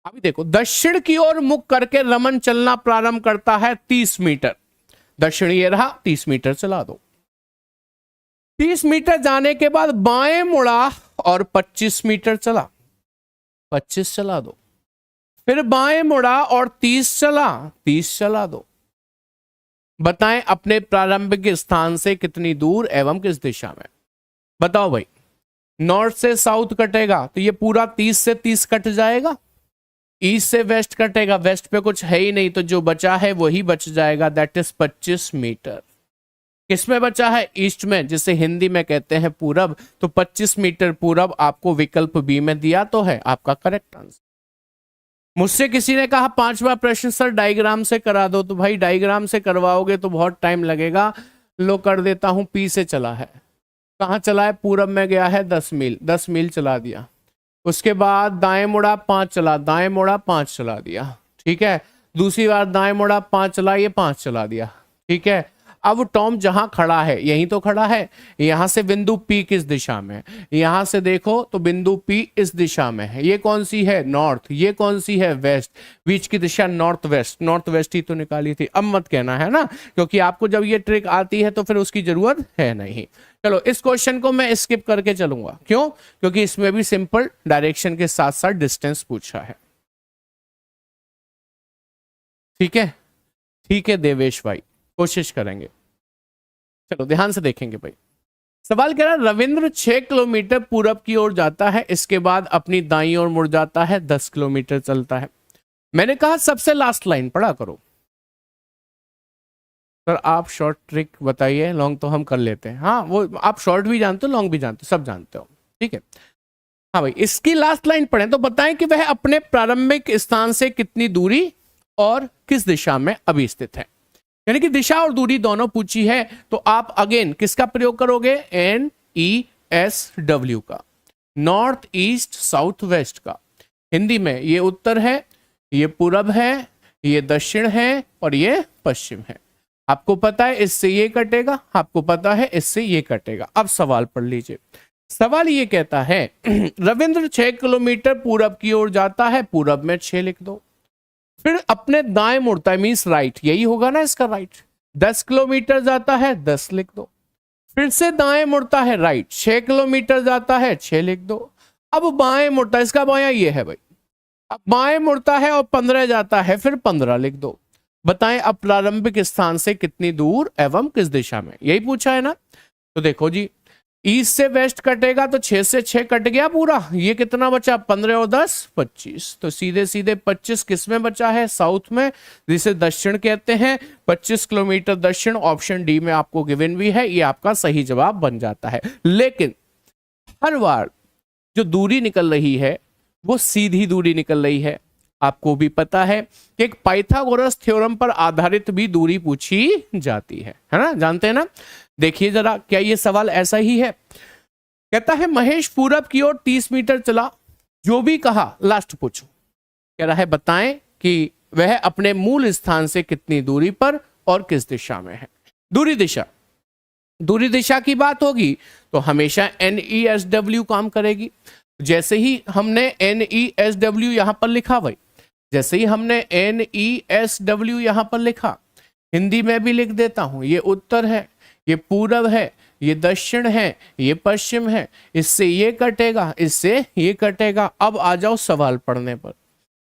अभी देखो, दक्षिण की ओर मुख करके रमन चलना प्रारंभ करता है 30 मीटर। दक्षिण ये रहा, 30 मीटर चला दो। 30 मीटर जाने के बाद बाएं मुड़ा और 25 मीटर चला, 25 चला दो। फिर बाएं मुड़ा और 30 चला, 30 चला दो। बताएं अपने प्रारंभिक स्थान से कितनी दूर एवं किस दिशा में। बताओ भाई, नॉर्थ से साउथ कटेगा तो ये पूरा 30 से 30 कट जाएगा। ईस्ट से वेस्ट कटेगा, वेस्ट पे कुछ है ही नहीं, तो जो बचा है वही बच जाएगा, दैट इज 25 मीटर। किसमें बचा है, ईस्ट में, जिसे हिंदी में कहते हैं पूरब। तो 25 मीटर पूरब आपको विकल्प बी में दिया तो है आपका करेक्ट आंसर। मुझसे किसी ने कहा 5वां प्रश्न सर डायग्राम से करा दो, तो भाई डायग्राम से करवाओगे तो बहुत टाइम लगेगा। लो कर देता हूं, पी से चला है। कहाँ चला है, पूरब में गया है 10 मील, 10 मील चला दिया। उसके बाद दाएं मुड़ा 5 चला, दाएं मुड़ा 5 चला दिया, ठीक है। दूसरी बार दाएं मुड़ा 5 चला, ये 5 चला दिया, ठीक है। अब टॉम जहां खड़ा है, यहीं तो खड़ा है। यहां से बिंदु P किस दिशा में है, यहां से देखो तो बिंदु P इस दिशा में है। ये कौन सी है, नॉर्थ, ये कौन सी है, वेस्ट। बीच की दिशा नॉर्थ वेस्ट, नॉर्थ वेस्ट ही तो निकाली थी। अब मत कहना, है ना, क्योंकि आपको जब ये ट्रिक आती है तो फिर उसकी जरूरत है नहीं। चलो इस क्वेश्चन को मैं स्किप करके चलूंगा, क्यों, क्योंकि इसमें भी सिंपल डायरेक्शन के साथ साथ डिस्टेंस पूछा है। ठीक है, ठीक है देवेश भाई, कोशिश करेंगे। चलो ध्यान से देखेंगे भाई। सवाल कह रहा है, रविंद्र 6 किलोमीटर पूरब की ओर जाता है, इसके बाद अपनी दाईं ओर मुड़ जाता है, 10 किलोमीटर चलता है। मैंने कहा सबसे लास्ट लाइन पढ़ा करो। सर आप शॉर्ट ट्रिक बताइए, लॉन्ग तो हम कर लेते हैं। हाँ वो आप शॉर्ट भी जानते हो, लॉन्ग भी जानते हो, सब जानते हो, ठीक है। हाँ भाई, इसकी लास्ट लाइन पढ़ें तो बताएं कि वह अपने प्रारंभिक स्थान से कितनी दूरी और किस दिशा में अभी स्थित है। यानी कि दिशा और दूरी दोनों पूछी है, तो आप अगेन किसका प्रयोग करोगे, NESW का, नॉर्थ ईस्ट साउथ वेस्ट का। हिंदी में ये उत्तर है, ये पूरब है, ये दक्षिण है और ये पश्चिम है। आपको पता है इससे ये कटेगा, आपको पता है इससे ये कटेगा। अब सवाल पढ़ लीजिए। सवाल ये कहता है रविंद्र 6 किलोमीटर पूरब की ओर जाता है, पूरब में 6 लिख दो। फिर अपने दाएं मुड़ता है, मीन्स राइट, यही होगा ना इसका राइट। 10 किलोमीटर जाता है, 10 लिख दो। फिर से दाएं मुड़ता है, राइट, 6 किलोमीटर जाता है, 6 लिख दो। अब बाएं मुड़ता है, इसका बायां ये है भाई। अब बाएं मुड़ता है और 15 जाता है, फिर 15 लिख दो। बताएं अब प्रारंभिक स्थान से कितनी दूर एवं किस दिशा में, यही पूछा है ना। तो देखो जी, ईस्ट से वेस्ट कटेगा तो 6 से 6 कट गया पूरा, ये कितना बचा 15 और 10 25, तो सीधे सीधे 25 किस में बचा है, साउथ में, जिसे दक्षिण कहते हैं। 25 किलोमीटर दक्षिण, ऑप्शन डी में आपको गिवन भी है, ये आपका सही जवाब बन जाता है। लेकिन हर बार जो दूरी निकल रही है वो सीधी दूरी निकल रही है। आपको भी पता है कि एक पाइथागोरस थ्योरम पर आधारित भी दूरी पूछी जाती है ना, जानते हैं ना। देखिए जरा, क्या ये सवाल ऐसा ही है? कहता है महेश पूरब की ओर 30 मीटर चला, जो भी कहा, लास्ट पूछो, कह रहा है बताएं कि वह अपने मूल स्थान से कितनी दूरी पर और किस दिशा में है। दूरी दिशा की बात होगी तो हमेशा NESW काम करेगी। जैसे ही हमने NESW यहां पर लिखा भाई, जैसे ही हमने NESW यहां पर लिखा, हिंदी में भी लिख देता हूं, ये उत्तर है, ये पूरब है, ये दक्षिण है, ये पश्चिम है, इससे ये कटेगा, इससे ये कटेगा। अब आ जाओ सवाल पढ़ने पर।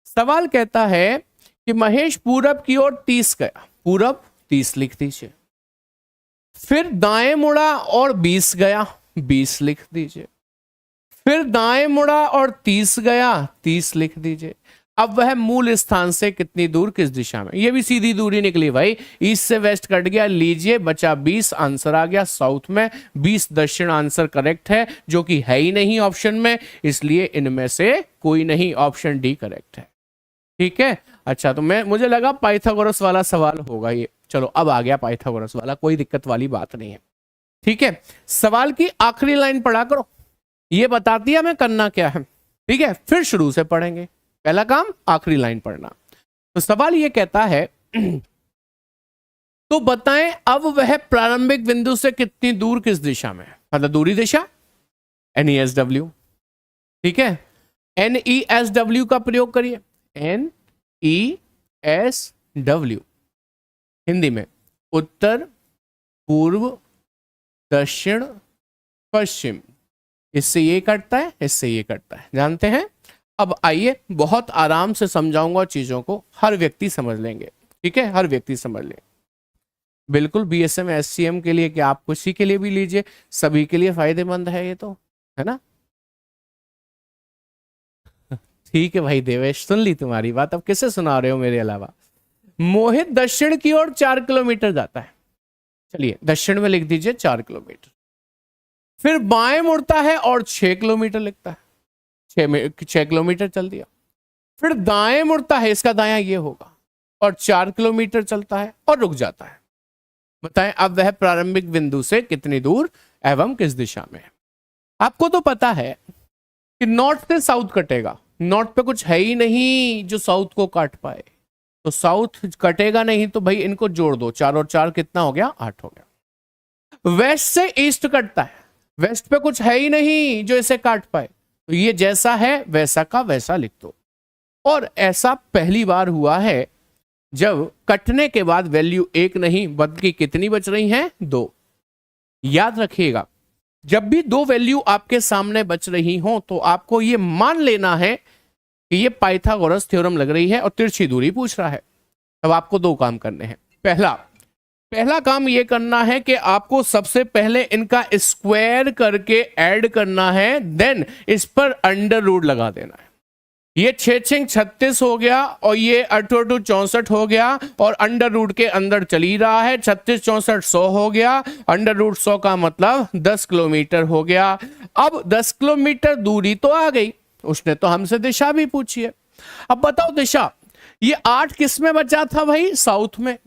सवाल कहता है कि महेश पूरब की ओर 30 गया, पूरब 30 लिख दीजिए। फिर दाएं मुड़ा और 20 गया, 20 लिख दीजिए। फिर दाएं मुड़ा और 30 गया, 30 लिख दीजिए। अब वह मूल स्थान से कितनी दूर किस दिशा में, ये भी सीधी दूरी निकली भाई, ईस्ट से वेस्ट कट गया, लीजिए बचा 20, आंसर आ गया साउथ में, 20 दक्षिण आंसर करेक्ट है, जो कि है ही नहीं ऑप्शन में, इसलिए इनमें से कोई नहीं, ऑप्शन डी करेक्ट है। ठीक है, अच्छा, तो मुझे लगा पाइथागोरस वाला सवाल होगा ये, चलो अब आ गया पाइथागोरस वाला, कोई दिक्कत वाली बात नहीं है। ठीक है, सवाल की आखिरी लाइन पढ़ा करो, ये बताती है हमें करना क्या है। ठीक है, फिर शुरू से पढ़ेंगे, पहला काम आखिरी लाइन पढ़ना। तो सवाल ये कहता है तो बताएं अब वह प्रारंभिक बिंदु से कितनी दूर किस दिशा में, मतलब दूरी दिशा NESW। ठीक है, NESW का प्रयोग करिए, NESW हिंदी में उत्तर, पूर्व, दक्षिण, पश्चिम, इससे ये कटता है, इससे ये कटता है, जानते हैं। अब आइए बहुत आराम से समझाऊंगा चीजों को, हर व्यक्ति समझ लेंगे। ठीक है, हर व्यक्ति समझ ले, बिल्कुल BSM SCM के लिए, क्या आप किसी के लिए भी लीजिए, सभी के लिए फायदेमंद है ये, तो है ना। ठीक है भाई देवेश, सुन ली तुम्हारी बात, अब किसे सुना रहे हो मेरे अलावा। मोहित दक्षिण की ओर 4 किलोमीटर जाता है, चलिए दक्षिण में लिख दीजिए 4 किलोमीटर। फिर बाएं मुड़ता है और 6 किलोमीटर लिखता है, 6 किलोमीटर चल दिया। फिर दाएं मुड़ता है, इसका दायां ये होगा, और 4 किलोमीटर चलता है और रुक जाता है। बताएं अब वह प्रारंभिक बिंदु से कितनी दूर एवं किस दिशा में है। आपको तो पता है कि नॉर्थ से साउथ कटेगा, नॉर्थ पे कुछ है ही नहीं जो साउथ को काट पाए, तो साउथ कटेगा नहीं, तो भाई इनको जोड़ दो, 4 और 4 कितना हो गया, 8 हो गया। वेस्ट से ईस्ट कटता है, वेस्ट पे कुछ है ही नहीं जो इसे काट पाए, तो ये जैसा है वैसा का वैसा लिख दो। और ऐसा पहली बार हुआ है जब कटने के बाद वैल्यू 1 नहीं बल्कि कितनी बच रही हैं, 2। याद रखिएगा, जब भी 2 वैल्यू आपके सामने बच रही हो तो आपको ये मान लेना है कि ये पाइथागोरस थ्योरम लग रही है और तिरछी दूरी पूछ रहा है। अब आपको 2 काम करने हैं। पहला काम ये करना है कि आपको सबसे पहले इनका स्क्वायर करके ऐड करना है, देन इस पर अंडर रूट लगा देना है। ये 6 36 हो गया और ये 8 64 हो गया, और अंडर रूट के अंदर चली रहा है, 36 64 100 हो गया, अंडर रूट 100 का मतलब 10 किलोमीटर हो गया। अब 10 किलोमीटर दूरी तो आ गई, उसने तो हमसे दिशा भी पूछी है। अब बताओ दिशा, ये 8 किस में बचा था भाई, साउथ में,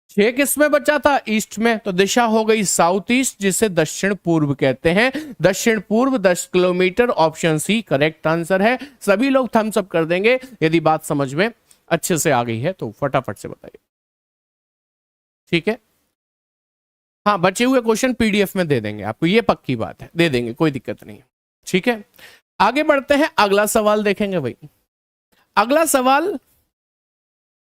6 किस में बचा था, ईस्ट में, तो दिशा हो गई साउथ ईस्ट, जिसे दक्षिण पूर्व कहते हैं। दक्षिण पूर्व 10 kilometre, option C correct answer है। सभी लोग थम्स अप कर देंगे यदि बात समझ में अच्छे से आ गई है तो फटाफट से बताइए। ठीक है, हाँ, बचे हुए क्वेश्चन PDF में दे देंगे आपको, ये पक्की बात है, दे देंगे, कोई दिक्कत नहीं है। ठीक है, आगे बढ़ते हैं, अगला सवाल देखेंगे भाई। अगला सवाल,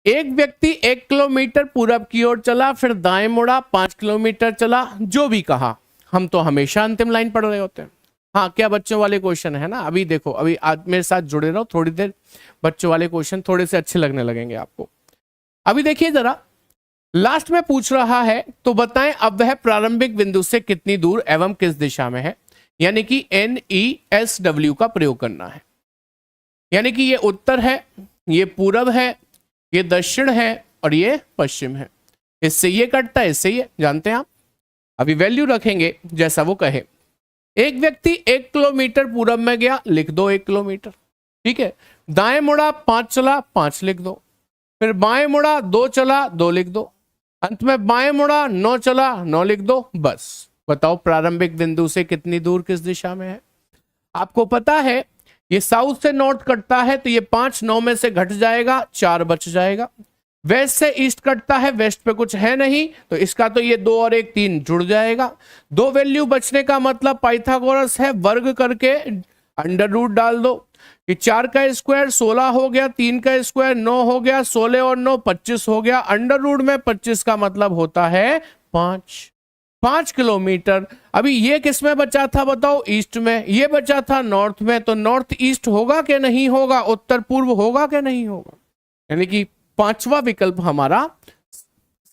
एक व्यक्ति 1 किलोमीटर पूरब की ओर चला, फिर दाएं मुड़ा, 5 किलोमीटर चला, जो भी कहा। हम तो हमेशा अंतिम लाइन पढ़ रहे होते हैं। हाँ, क्या बच्चों वाले क्वेश्चन है ना, अभी देखो, अभी आज मेरे साथ जुड़े रहो थोड़ी देर, बच्चों वाले क्वेश्चन थोड़े से अच्छे लगने लगेंगे आपको। अभी देखिए जरा, लास्ट में पूछ रहा है तो बताएं अब वह प्रारंभिक बिंदु से कितनी दूर एवं किस दिशा में है, यानी कि NESW का प्रयोग करना है। यानी कि ये उत्तर है, ये पूरब है, ये दक्षिण है और ये पश्चिम है। इससे ये कटता है, इससे ये, जानते हैं आप। अभी वैल्यू रखेंगे जैसा वो कहे। एक व्यक्ति 1 किलोमीटर पूरब में गया, लिख दो 1 किलोमीटर, ठीक है। दाएं मुड़ा 5 चला, 5 लिख दो। फिर बाएं मुड़ा 2 चला, 2 लिख दो। अंत में बाएं मुड़ा 9 चला, 9 लिख दो। बस बताओ प्रारंभिक बिंदु से कितनी दूर किस दिशा में है। आपको पता है ये साउथ से नॉर्थ कटता है तो ये 5 9 में से घट जाएगा, 4 बच जाएगा। वेस्ट से ईस्ट कटता है, वेस्ट पे कुछ है नहीं तो इसका तो ये 2 और 1 3 जुड़ जाएगा। 2 वैल्यू बचने का मतलब पाइथागोरस है, वर्ग करके अंडर रूट डाल दो कि 4 का स्क्वायर 16 हो गया, 3 का स्क्वायर 9 हो गया, 16 और 9 25 हो गया। अंडर रूट में 25 का मतलब होता है 5 किलोमीटर। अभी ये किस में बचा था बताओ, ईस्ट में। ये बचा था नॉर्थ में, तो नॉर्थ ईस्ट होगा कि नहीं होगा, उत्तर पूर्व होगा कि नहीं होगा। यानी कि पांचवा विकल्प हमारा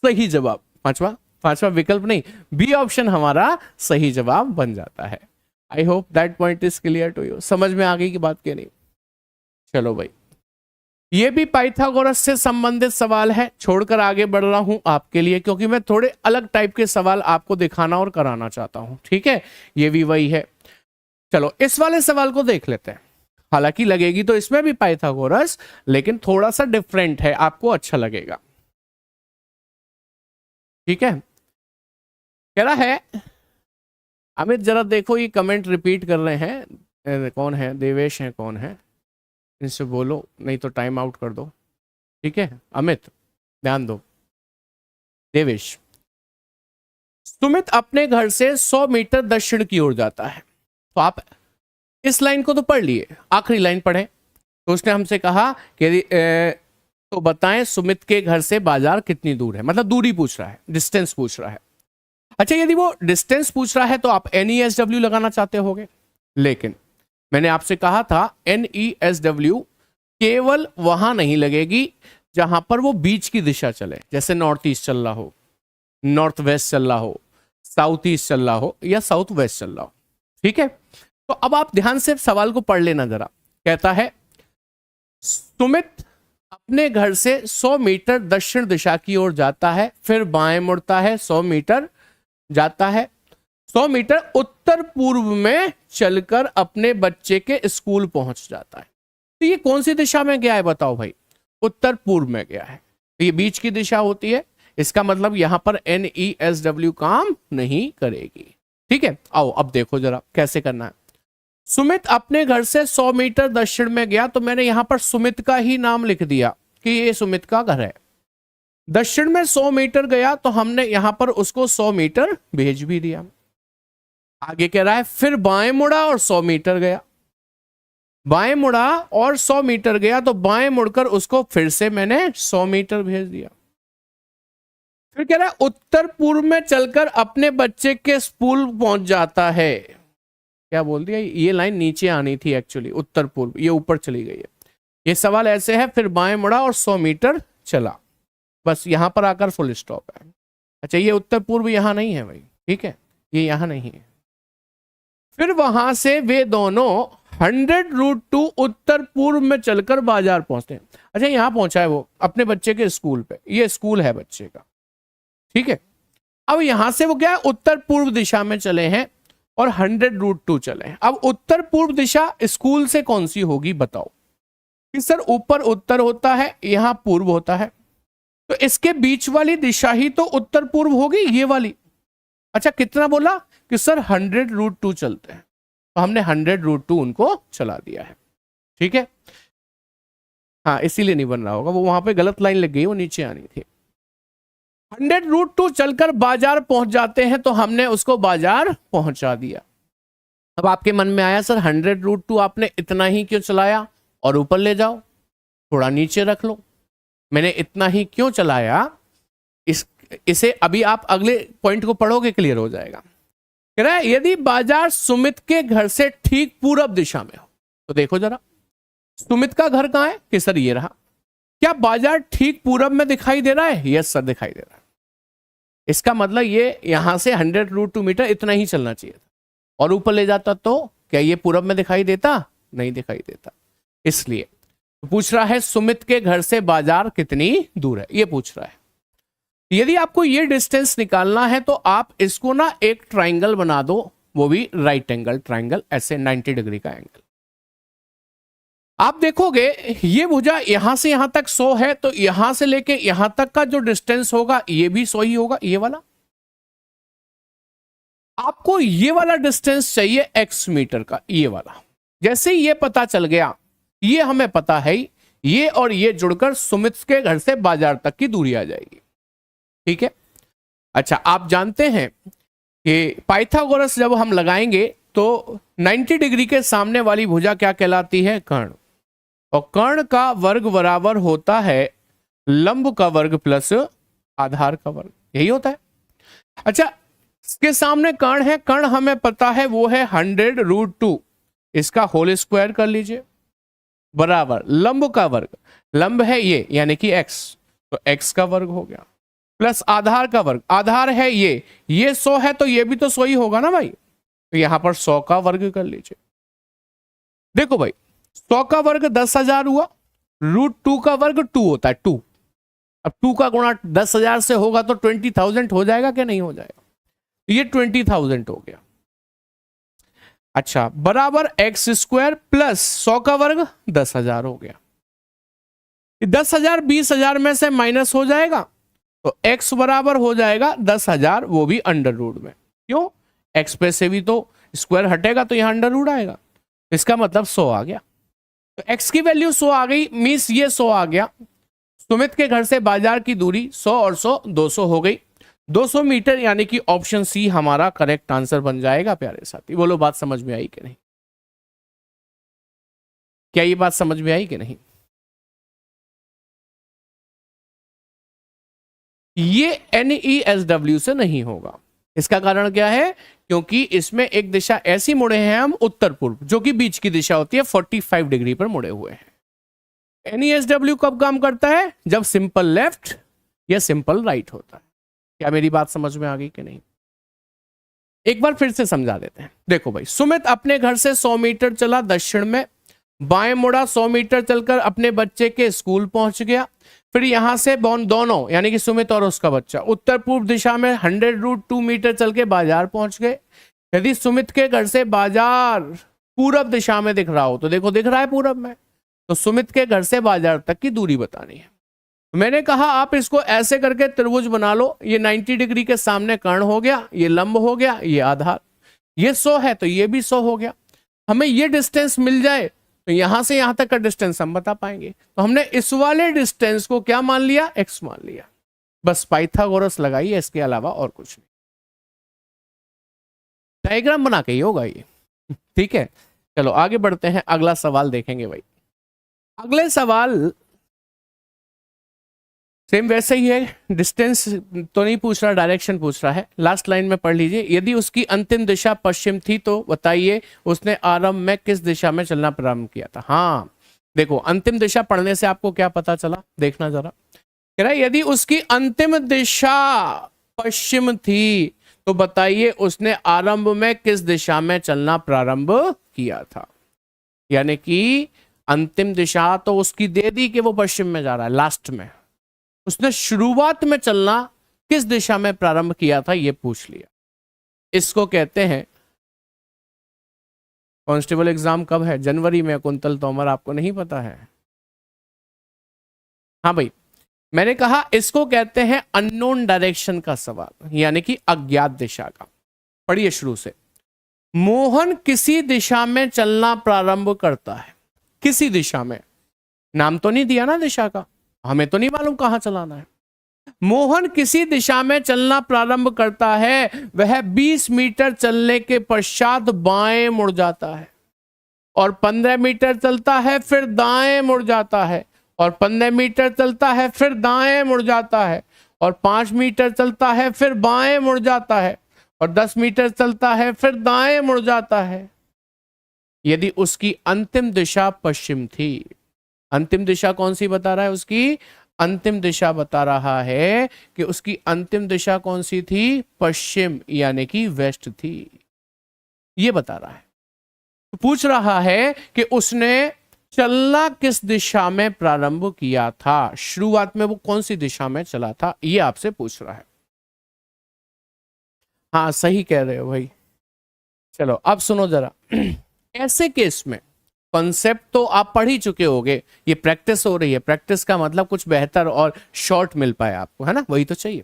सही जवाब, पांचवा विकल्प नहीं, बी ऑप्शन हमारा सही जवाब बन जाता है। I hope that point is clear to you. समझ में आ गई की बात के नहीं। चलो भाई, ये भी पाइथागोरस से संबंधित सवाल है, छोड़कर आगे बढ़ रहा हूं आपके लिए, क्योंकि मैं थोड़े अलग टाइप के सवाल आपको दिखाना और कराना चाहता हूं, ठीक है। ये भी वही है। चलो इस वाले सवाल को देख लेते हैं। हालांकि लगेगी तो इसमें भी पाइथागोरस, लेकिन थोड़ा सा डिफरेंट है, आपको अच्छा लगेगा, ठीक है। कह रहा है, अमित जरा देखो ये कमेंट रिपीट कर रहे हैं, कौन है, देवेश है, कौन है, इनसे बोलो नहीं तो टाइम आउट कर दो, ठीक है। अमित ध्यान दो। देवेश, सुमित अपने घर से 100 मीटर दक्षिण की ओर जाता है। तो आप इस लाइन को तो पढ़ लिए, आखिरी लाइन पढ़े। तो उसने हमसे कहा कि तो बताएं सुमित के घर से बाजार कितनी दूर है, मतलब दूरी पूछ रहा है, डिस्टेंस पूछ रहा है। अच्छा, यदि वो डिस्टेंस पूछ रहा है तो आप NESW लगाना चाहते होगे, लेकिन मैंने आपसे कहा था NESW केवल वहां नहीं लगेगी जहां पर वो बीच की दिशा चले, जैसे नॉर्थ ईस्ट चल रहा हो, नॉर्थ वेस्ट चल रहा हो, साउथ ईस्ट चल रहा हो या साउथ वेस्ट चल रहा हो, ठीक है। तो अब आप ध्यान से सवाल को पढ़ लेना जरा। कहता है सुमित अपने घर से 100 मीटर दक्षिण दिशा की ओर जाता है, फिर बाएं मुड़ता है, 100 मीटर जाता है, 100 मीटर उत्तर पूर्व में चलकर अपने बच्चे के स्कूल पहुंच जाता है। तो ये कौन सी दिशा में गया है बताओ भाई, उत्तर पूर्व में गया है। तो ये बीच की दिशा होती है, इसका मतलब यहां पर NESW काम नहीं करेगी, ठीक है। आओ अब देखो जरा कैसे करना है। सुमित अपने घर से 100 मीटर दक्षिण में गया, तो मैंने यहां पर सुमित का ही नाम लिख दिया कि ये सुमित का घर है। दक्षिण में 100 मीटर गया तो हमने यहां पर उसको 100 मीटर भेज भी दिया। आगे कह रहा है फिर बाएं मुड़ा और 100 मीटर गया, बाएं मुड़ा और 100 मीटर गया, तो बाएं मुड़कर उसको फिर से मैंने 100 मीटर भेज दिया। फिर कह रहा है उत्तर पूर्व में चलकर अपने बच्चे के स्कूल पहुंच जाता है। क्या बोल दिया, ये लाइन नीचे आनी थी एक्चुअली, उत्तर पूर्व, ये ऊपर चली गई है। ये सवाल ऐसे है, फिर बाएं मुड़ा और 100 मीटर चला, बस यहां पर आकर फुल स्टॉप है। अच्छा, ये उत्तर पूर्व यहां नहीं है भाई, ठीक है, ये यहां नहीं है। फिर वहां से वे दोनों 100 रूट टू उत्तर पूर्व में चलकर बाजार पहुंचते हैं। अच्छा, यहां पहुंचा है वो अपने बच्चे के स्कूल पे, ये स्कूल है बच्चे का, ठीक है। अब यहां से वो क्या है, उत्तर पूर्व दिशा में चले हैं और 100 रूट टू चले हैं। अब उत्तर पूर्व दिशा स्कूल से कौन सी होगी बताओ। कि सर ऊपर उत्तर होता है, यहां पूर्व होता है, तो इसके बीच वाली दिशा ही तो उत्तर पूर्व होगी, ये वाली। अच्छा, कितना बोला कि सर 100 रूट टू चलते हैं, तो हमने 100 रूट टू उनको चला दिया है, ठीक है। हाँ, इसीलिए नहीं बन रहा होगा, वो वहां पे गलत लाइन लग गई, वो नीचे आनी थी। 100 रूट टू चलकर बाजार पहुंच जाते हैं, तो हमने उसको बाजार पहुंचा दिया। अब आपके मन में आया सर 100 रूट टू आपने इतना ही क्यों चलाया, और ऊपर ले जाओ, थोड़ा नीचे रख लो। मैंने इतना ही क्यों चलाया, इसे अभी आप अगले पॉइंट को पढ़ोगे क्लियर हो जाएगा। कह रहा है यदि बाजार सुमित के घर से ठीक पूरब दिशा में हो, तो देखो जरा सुमित का घर कहां है, कि सर ये रहा। क्या बाजार ठीक पूरब में दिखाई दे रहा है, यस सर दिखाई दे रहा है। इसका मतलब ये यहां से 100√2 मीटर इतना ही चलना चाहिए था, और ऊपर ले जाता तो क्या ये पूरब में दिखाई देता? नहीं दिखाई देता। इसलिए तो पूछ रहा है सुमित के घर से बाजार कितनी दूर है, ये पूछ रहा है। यदि आपको ये डिस्टेंस निकालना है तो आप इसको ना एक ट्राइंगल बना दो, वो भी राइट एंगल ट्राइंगल, ऐसे 90 डिग्री का एंगल। आप देखोगे ये भुजा यहां से यहां तक 100 है, तो यहां से लेके यहां तक का जो डिस्टेंस होगा ये भी 100 ही होगा, ये वाला। आपको ये वाला डिस्टेंस चाहिए x मीटर का, ये वाला। जैसे ये पता चल गया, ये हमें पता है, ये और ये जुड़कर सुमित के घर से बाजार तक की दूरी आ जाएगी। ठीक है। अच्छा, आप जानते हैं कि पाइथागोरस जब हम लगाएंगे तो 90 डिग्री के सामने वाली भुजा क्या कहलाती है? कर्ण। और कर्ण का वर्ग बराबर होता है लंब का वर्ग प्लस आधार का वर्ग, यही होता है। अच्छा, इसके सामने कर्ण है, कर्ण हमें पता है वो है 100√2, इसका होल स्क्वायर कर लीजिए, बराबर लंब का वर्ग, लंब है ये यानी कि x, तो x का वर्ग हो गया, प्लस आधार का वर्ग, आधार है ये 100 है तो ये भी तो 100 ही होगा ना भाई, तो यहां पर 100 का वर्ग कर लीजिए। देखो भाई 100 का वर्ग 10,000 हुआ, √2 का वर्ग 2 होता है, 2। अब 2 का गुणा 10,000 से होगा तो 20,000 हो जाएगा कि नहीं हो जाएगा? ये 20,000 हो गया। अच्छा, बराबर x² प्लस 100 का वर्ग 10,000 हो गया। 10,000 20,000 में से माइनस हो जाएगा तो x बराबर हो जाएगा 10,000, वो भी अंडर रूट में। क्यों? x पे से भी तो स्क्वायर हटेगा तो यहां अंडर रूट आएगा, इसका मतलब 100 आ गया। तो x की वैल्यू 100 आ गई, मींस ये 100 आ गया। सुमित के घर से बाजार की दूरी 100 और 100 200 हो गई, 200 मीटर, यानी कि ऑप्शन सी हमारा करेक्ट आंसर बन जाएगा। प्यारे साथी, बोलो बात समझ में आई कि नहीं? क्या ये बात समझ में आई कि नहीं? ये NESW से नहीं होगा। इसका कारण क्या है? क्योंकि इसमें एक दिशा ऐसी मुड़े हैं हम उत्तर पूर्व, जो कि बीच की दिशा होती है, 45 डिग्री पर मुड़े हुए हैं। NESW कब काम करता है? जब सिंपल लेफ्ट या सिंपल राइट होता है। क्या मेरी बात समझ में आ गई कि नहीं? एक बार फिर से समझा देते हैं। देखो भाई, सुमित अपने घर से 100 मीटर चला दक्षिण में, बाएं मुड़ा 100 मीटर चलकर अपने बच्चे के स्कूल पहुंच गया। फिर यहां से दोनों यानी कि सुमित और उसका बच्चा उत्तर पूर्व दिशा में 100√2 मीटर चल के बाजार पहुंच गए। यदि सुमित के घर से बाजार पूरब दिशा में दिख रहा हो, तो देखो दिख रहा है पूरब में, तो सुमित के घर से बाजार तक की दूरी बतानी है। मैंने कहा आप इसको ऐसे करके त्रिभुज बना लो, ये 90 डिग्री के सामने कर्ण हो गया, ये लंब हो गया, ये आधार, ये 100 है तो ये भी 100 हो गया। हमें ये डिस्टेंस मिल जाए तो यहां से यहां तक का डिस्टेंस हम बता पाएंगे। तो हमने इस वाले डिस्टेंस को क्या मान लिया? x मान लिया। बस पाइथागोरस लगाइए, इसके अलावा और कुछ नहीं। डायग्राम बना के ही होगा ये। ठीक है, चलो आगे बढ़ते हैं, अगला सवाल देखेंगे भाई। अगले सवाल सेम वैसे ही है, डिस्टेंस तो नहीं पूछ रहा, डायरेक्शन पूछ रहा है। लास्ट लाइन में पढ़ लीजिए। यदि उसकी अंतिम दिशा पश्चिम थी तो बताइए उसने आरंभ में किस दिशा में चलना प्रारंभ किया था। हाँ देखो, अंतिम दिशा पढ़ने से आपको क्या पता चला, देखना जरा। कह रहा है यदि उसकी अंतिम दिशा पश्चिम थी तो बताइए उसने आरंभ में किस दिशा में चलना प्रारंभ किया था। यानी कि अंतिम दिशा तो उसकी दे दी कि वो पश्चिम में जा रहा है, लास्ट में उसने शुरुआत में चलना किस दिशा में प्रारंभ किया था, ये पूछ लिया। इसको कहते हैं, कांस्टेबल एग्जाम कब है? जनवरी में। कुंतल तोमर, आपको नहीं पता है? हाँ भाई, मैंने कहा इसको कहते हैं अननोन डायरेक्शन का सवाल, यानी कि अज्ञात दिशा का। पढ़िए शुरू से। मोहन किसी दिशा में चलना प्रारंभ करता है। किसी दिशा में, नाम तो नहीं दिया ना दिशा का, हमें तो नहीं मालूम कहां चलाना है। मोहन किसी दिशा में चलना प्रारंभ करता है, वह 20 मीटर चलने के पश्चात बाएं मुड़ जाता है और 15 मीटर चलता है, फिर दाएं मुड़ जाता है और 15 मीटर चलता है, फिर दाएं मुड़ जाता है और 5 मीटर चलता है, फिर बाएं मुड़ जाता है और 10 मीटर चलता है, फिर दाएं मुड़ जाता है। यदि उसकी अंतिम दिशा पश्चिम थी, अंतिम दिशा कौन सी बता रहा है उसकी? अंतिम दिशा बता रहा है कि उसकी अंतिम दिशा कौन सी थी? पश्चिम यानी कि वेस्ट थी, ये बता रहा है। तो पूछ रहा है कि उसने चलना किस दिशा में प्रारंभ किया था, शुरुआत में वो कौन सी दिशा में चला था, ये आपसे पूछ रहा है। हाँ सही कह रहे हो भाई। चलो अब सुनो जरा। ऐसे केस में कॉन्सेप्ट तो आप पढ़ ही चुके होगे, ये प्रैक्टिस हो रही है, प्रैक्टिस का मतलब कुछ बेहतर और शॉर्ट मिल पाए आपको, है ना, वही तो चाहिए।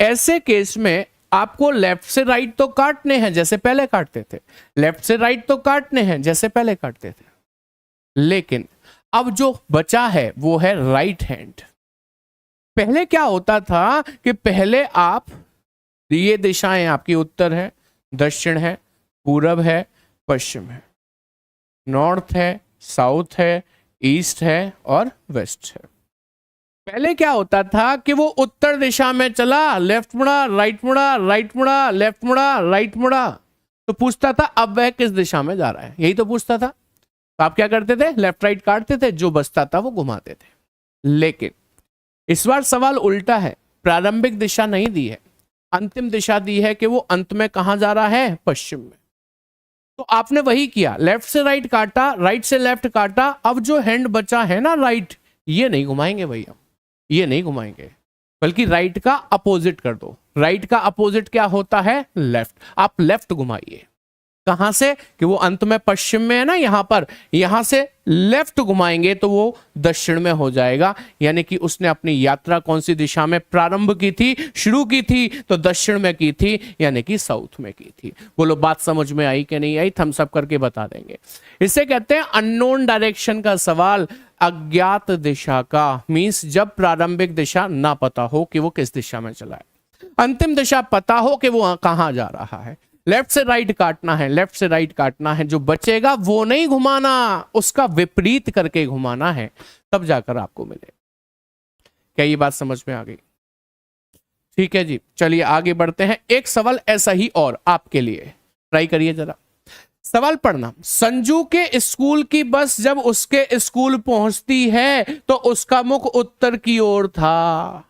ऐसे केस में आपको लेफ्ट से राइट तो काटने हैं जैसे पहले काटते थे, लेफ्ट से राइट तो काटने हैं जैसे पहले काटते थे, लेकिन अब जो बचा है वो है राइट हैंड। पहले क्या होता था कि पहले आप, ये दिशाएं आपकी उत्तर है, दक्षिण है, पूरब है, पश्चिम है, नॉर्थ है, साउथ है, ईस्ट है और वेस्ट है। पहले क्या होता था कि वो उत्तर दिशा में चला, लेफ्ट मुड़ा, राइट मुड़ा, राइट मुड़ा, लेफ्ट मुड़ा, राइट मुड़ा, तो पूछता था अब वह किस दिशा में जा रहा है, यही तो पूछता था। तो आप क्या करते थे? लेफ्ट राइट काटते थे, जो बचता था वो घुमाते थे। लेकिन इस बार सवाल उल्टा है, प्रारंभिक दिशा नहीं दी है, अंतिम दिशा दी है कि वो अंत में कहां जा रहा है? पश्चिम में। तो आपने वही किया, लेफ्ट से राइट काटा, राइट से लेफ्ट काटा, अब जो हैंड बचा है ना राइट, ये नहीं घुमाएंगे भैया, ये नहीं घुमाएंगे, बल्कि राइट का अपोजिट कर दो। राइट का अपोजिट क्या होता है? लेफ्ट। आप लेफ्ट घुमाइए, कहां से? कि वो अंत में पश्चिम में है ना, यहां पर, यहां से लेफ्ट घुमाएंगे तो वो दक्षिण में हो जाएगा। यानी कि उसने अपनी यात्रा कौन सी दिशा में प्रारंभ की थी, शुरू की थी? तो दक्षिण में की थी, यानी कि साउथ में की थी। बोलो बात समझ में आई कि नहीं आई? थम्स अप करके बता देंगे। इसे कहते हैं अननोन डायरेक्शन का सवाल, अज्ञात दिशा का। मींस जब प्रारंभिक दिशा ना पता हो कि वो किस दिशा में चला है, अंतिम दिशा पता हो कि वो कहां जा रहा है। लेफ्ट से राइट काटना है, लेफ्ट से राइट काटना है, जो बचेगा वो नहीं घुमाना, उसका विपरीत करके घुमाना है, तब जाकर आपको मिले। क्या ये बात समझ में आ गई? ठीक है जी, चलिए आगे बढ़ते हैं। एक सवाल ऐसा ही और आपके लिए, ट्राई करिए जरा। सवाल पढ़ना। संजू के स्कूल की बस जब उसके स्कूल पहुंचती है तो उसका मुख उत्तर की ओर था।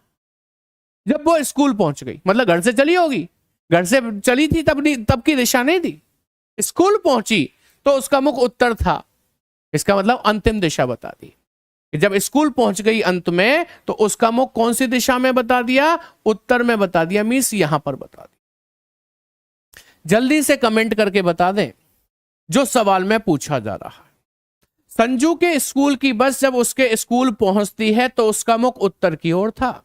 जब वो स्कूल पहुंच गई, मतलब घर से चली होगी, घर से चली थी तब की दिशा नहीं थी, स्कूल पहुंची तो उसका मुख उत्तर था। इसका मतलब अंतिम दिशा बता दी। जब स्कूल पहुंच गई अंत में तो उसका मुख कौन सी दिशा में बता दिया? उत्तर में बता दिया, मींस यहां पर बता दिया। जल्दी से कमेंट करके बता दें जो सवाल में पूछा जा रहा है। संजू के स्कूल की बस जब उसके स्कूल पहुंचती है तो उसका मुख उत्तर की ओर था।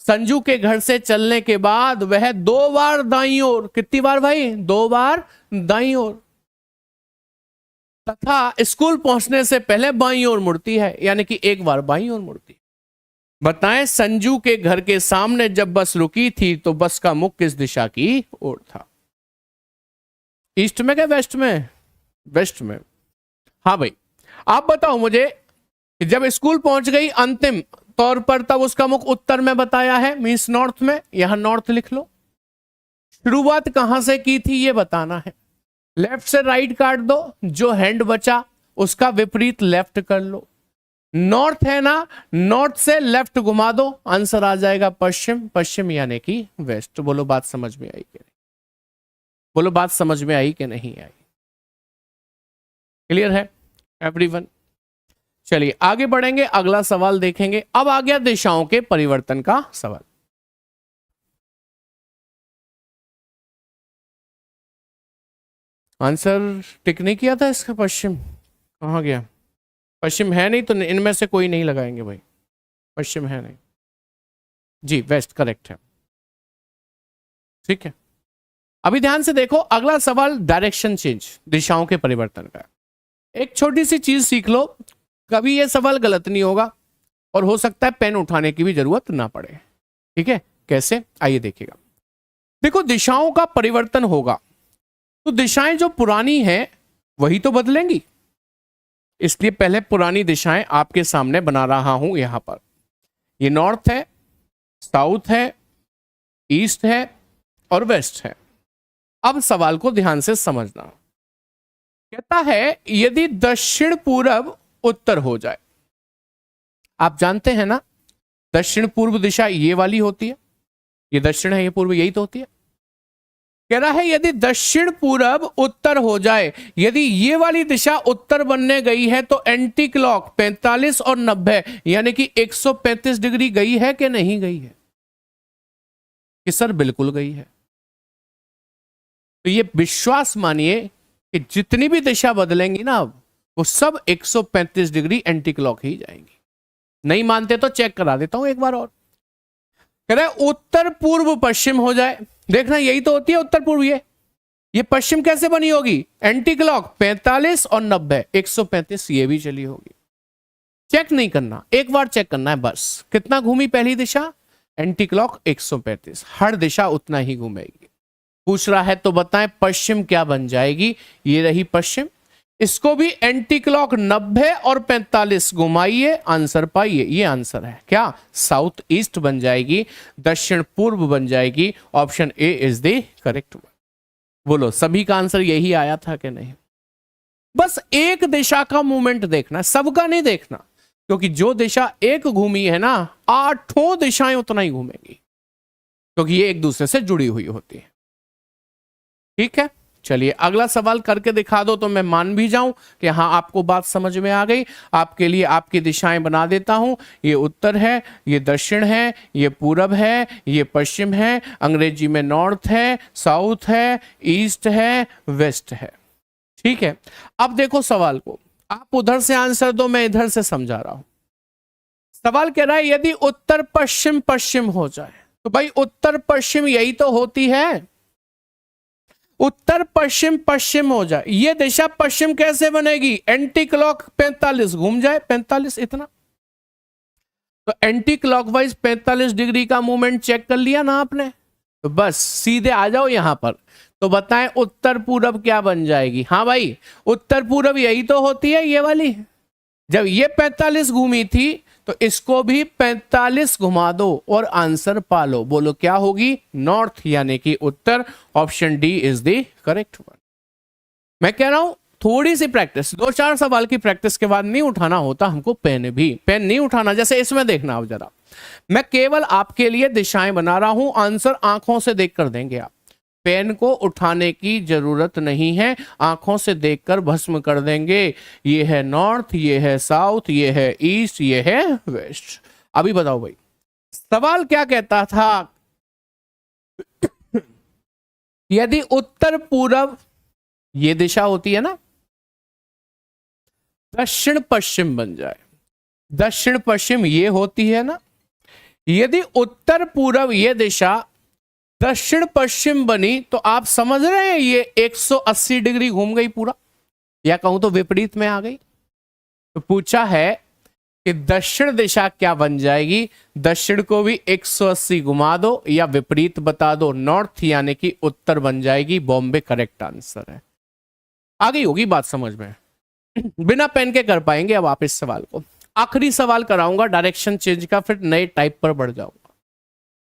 संजू के घर से चलने के बाद वह 2 बार दाईं ओर, कितनी बार भाई? 2 बार दाईं ओर, तथा स्कूल पहुंचने से पहले बाईं ओर मुड़ती है, यानी कि 1 बार बाईं ओर मुड़ती है। बताएं संजू के घर के सामने जब बस रुकी थी तो बस का मुख किस दिशा की ओर था? ईस्ट में क्या वेस्ट में? वेस्ट में। हाँ भाई, आप बताओ मुझे, जब स्कूल पहुंच गई अंतिम तौर पर तब उसका मुख उत्तर में बताया है, मींस नॉर्थ में, यहां नॉर्थ लिख लो। शुरुआत कहां से की थी ये बताना है। लेफ्ट से राइट काट दो, जो हैंड बचा उसका विपरीत लेफ्ट कर लो। नॉर्थ है ना, नॉर्थ से लेफ्ट घुमा दो, आंसर आ जाएगा पश्चिम। पश्चिम यानी कि वेस्ट। बोलो बात समझ में आई कि नहीं? बोलो बात समझ में आई कि नहीं आई? क्लियर है एवरीवन? चलिए आगे बढ़ेंगे, अगला सवाल देखेंगे। अब आ गया दिशाओं के परिवर्तन का सवाल। आंसर टिक नहीं किया था इसका, पश्चिम कहां गया? पश्चिम है नहीं, तो इनमें से कोई नहीं लगाएंगे भाई, पश्चिम है नहीं जी, वेस्ट करेक्ट है। ठीक है, अभी ध्यान से देखो, अगला सवाल डायरेक्शन चेंज, दिशाओं के परिवर्तन का। एक छोटी सी चीज सीख लो, कभी ये सवाल गलत नहीं होगा और हो सकता है पेन उठाने की भी जरूरत ना पड़े। ठीक है, कैसे? आइए देखिएगा। देखो, दिशाओं का परिवर्तन होगा तो दिशाएं जो पुरानी हैं वही तो बदलेंगी, इसलिए पहले पुरानी दिशाएं आपके सामने बना रहा हूं। यहां पर ये नॉर्थ है, साउथ है, ईस्ट है और वेस्ट है। अब सवाल को ध्यान से समझना। कहता है यदि दक्षिण पूरब उत्तर हो जाए, आप जानते हैं ना दक्षिण पूर्व दिशा ये वाली होती है, ये दक्षिण है, ये पूर्व, यही तो होती है। कह रहा है यदि दक्षिण पूरब उत्तर हो जाए, यदि ये वाली दिशा उत्तर बनने गई है तो एंटी क्लॉक 45 और 90 यानी कि 135 डिग्री गई है कि नहीं गई है? कि सर बिल्कुल गई है। तो ये विश्वास मानिए कि जितनी भी दिशा बदलेंगी ना अब, वो सब 135 डिग्री एंटी क्लॉक ही जाएंगी। नहीं मानते तो चेक करा देता हूं एक बार और। कह रहे उत्तर पूर्व पश्चिम हो जाए, देखना यही तो होती है उत्तर पूर्व। ये पश्चिम कैसे बनी होगी? एंटी क्लॉक 45 और 90, 135 ये भी चली होगी। चेक नहीं करना, एक बार चेक करना है बस। कितना घूमी पहली दिशा? एंटी क्लॉक 135, हर दिशा उतना ही घूमेगी। पूछ रहा है तो बताएं पश्चिम क्या बन जाएगी? ये रही पश्चिम, इसको भी एंटी क्लॉक 90 और 45 घुमाइए, आंसर पाइए। ये आंसर है क्या? साउथ ईस्ट बन जाएगी, दक्षिण पूर्व बन जाएगी। Option A is the correct one. बोलो सभी का आंसर यही आया था कि नहीं? बस एक दिशा का मूवमेंट देखना, सबका नहीं देखना, क्योंकि जो दिशा एक घूमी है ना, 8 दिशाएं उतना ही घूमेंगी, क्योंकि ये एक दूसरे से जुड़ी हुई होती है। ठीक है, चलिए अगला सवाल करके दिखा दो तो मैं मान भी जाऊं कि हाँ आपको बात समझ में आ गई। आपके लिए आपकी दिशाएं बना देता हूं। ये उत्तर है, ये दक्षिण है, ये पूरब है, ये पश्चिम है, अंग्रेजी में नॉर्थ है, साउथ है, ईस्ट है, वेस्ट है। ठीक है, अब देखो सवाल को, आप उधर से आंसर दो, मैं इधर से समझा रहा हूं। सवाल कह रहा है यदि उत्तर पश्चिम पश्चिम हो जाए, तो भाई उत्तर पश्चिम यही तो होती है। उत्तर पश्चिम पश्चिम हो जाए, ये दिशा पश्चिम कैसे बनेगी? एंटी क्लॉक 45 घूम जाए, 45 इतना, तो एंटी क्लॉकवाइज 45 डिग्री का मूवमेंट चेक कर लिया ना आपने, तो बस सीधे आ जाओ यहां पर। तो बताएं उत्तर पूरब क्या बन जाएगी? हाँ भाई, उत्तर पूरब यही तो होती है ये वाली। जब ये 45 घूमी थी तो इसको भी 45 घुमा दो और आंसर पालो। बोलो क्या होगी? नॉर्थ यानी कि उत्तर। Option D is the correct one. मैं कह रहा हूं थोड़ी सी प्रैक्टिस, 2-4 सवाल की प्रैक्टिस के बाद नहीं उठाना होता हमको पेन भी। पेन नहीं उठाना, जैसे इसमें देखना आप जरा, मैं केवल आपके लिए दिशाएं बना रहा हूं, आंसर आंखों से देखकर देंगे आप। पेन को उठाने की जरूरत नहीं है, आंखों से देखकर भस्म कर देंगे। ये है नॉर्थ, ये है साउथ, ये है ईस्ट, ये है वेस्ट। अभी बताओ भाई सवाल क्या कहता था? यदि उत्तर पूरब ये दिशा होती है ना, दक्षिण पश्चिम बन जाए, दक्षिण पश्चिम ये होती है ना, यदि उत्तर पूरब ये दिशा दक्षिण पश्चिम बनी तो आप समझ रहे हैं ये 180 डिग्री घूम गई पूरा, या कहूं तो विपरीत में आ गई। तो पूछा है कि दक्षिण दिशा क्या बन जाएगी? दक्षिण को भी 180 घुमा दो या विपरीत बता दो, नॉर्थ यानी कि उत्तर बन जाएगी। बॉम्बे करेक्ट आंसर है। आ गई होगी बात समझ में? बिना पेन के कर पाएंगे अब आप इस सवाल को। आखिरी सवाल कराऊंगा डायरेक्शन चेंज का, फिर नए टाइप पर बढ़ जाऊंगा।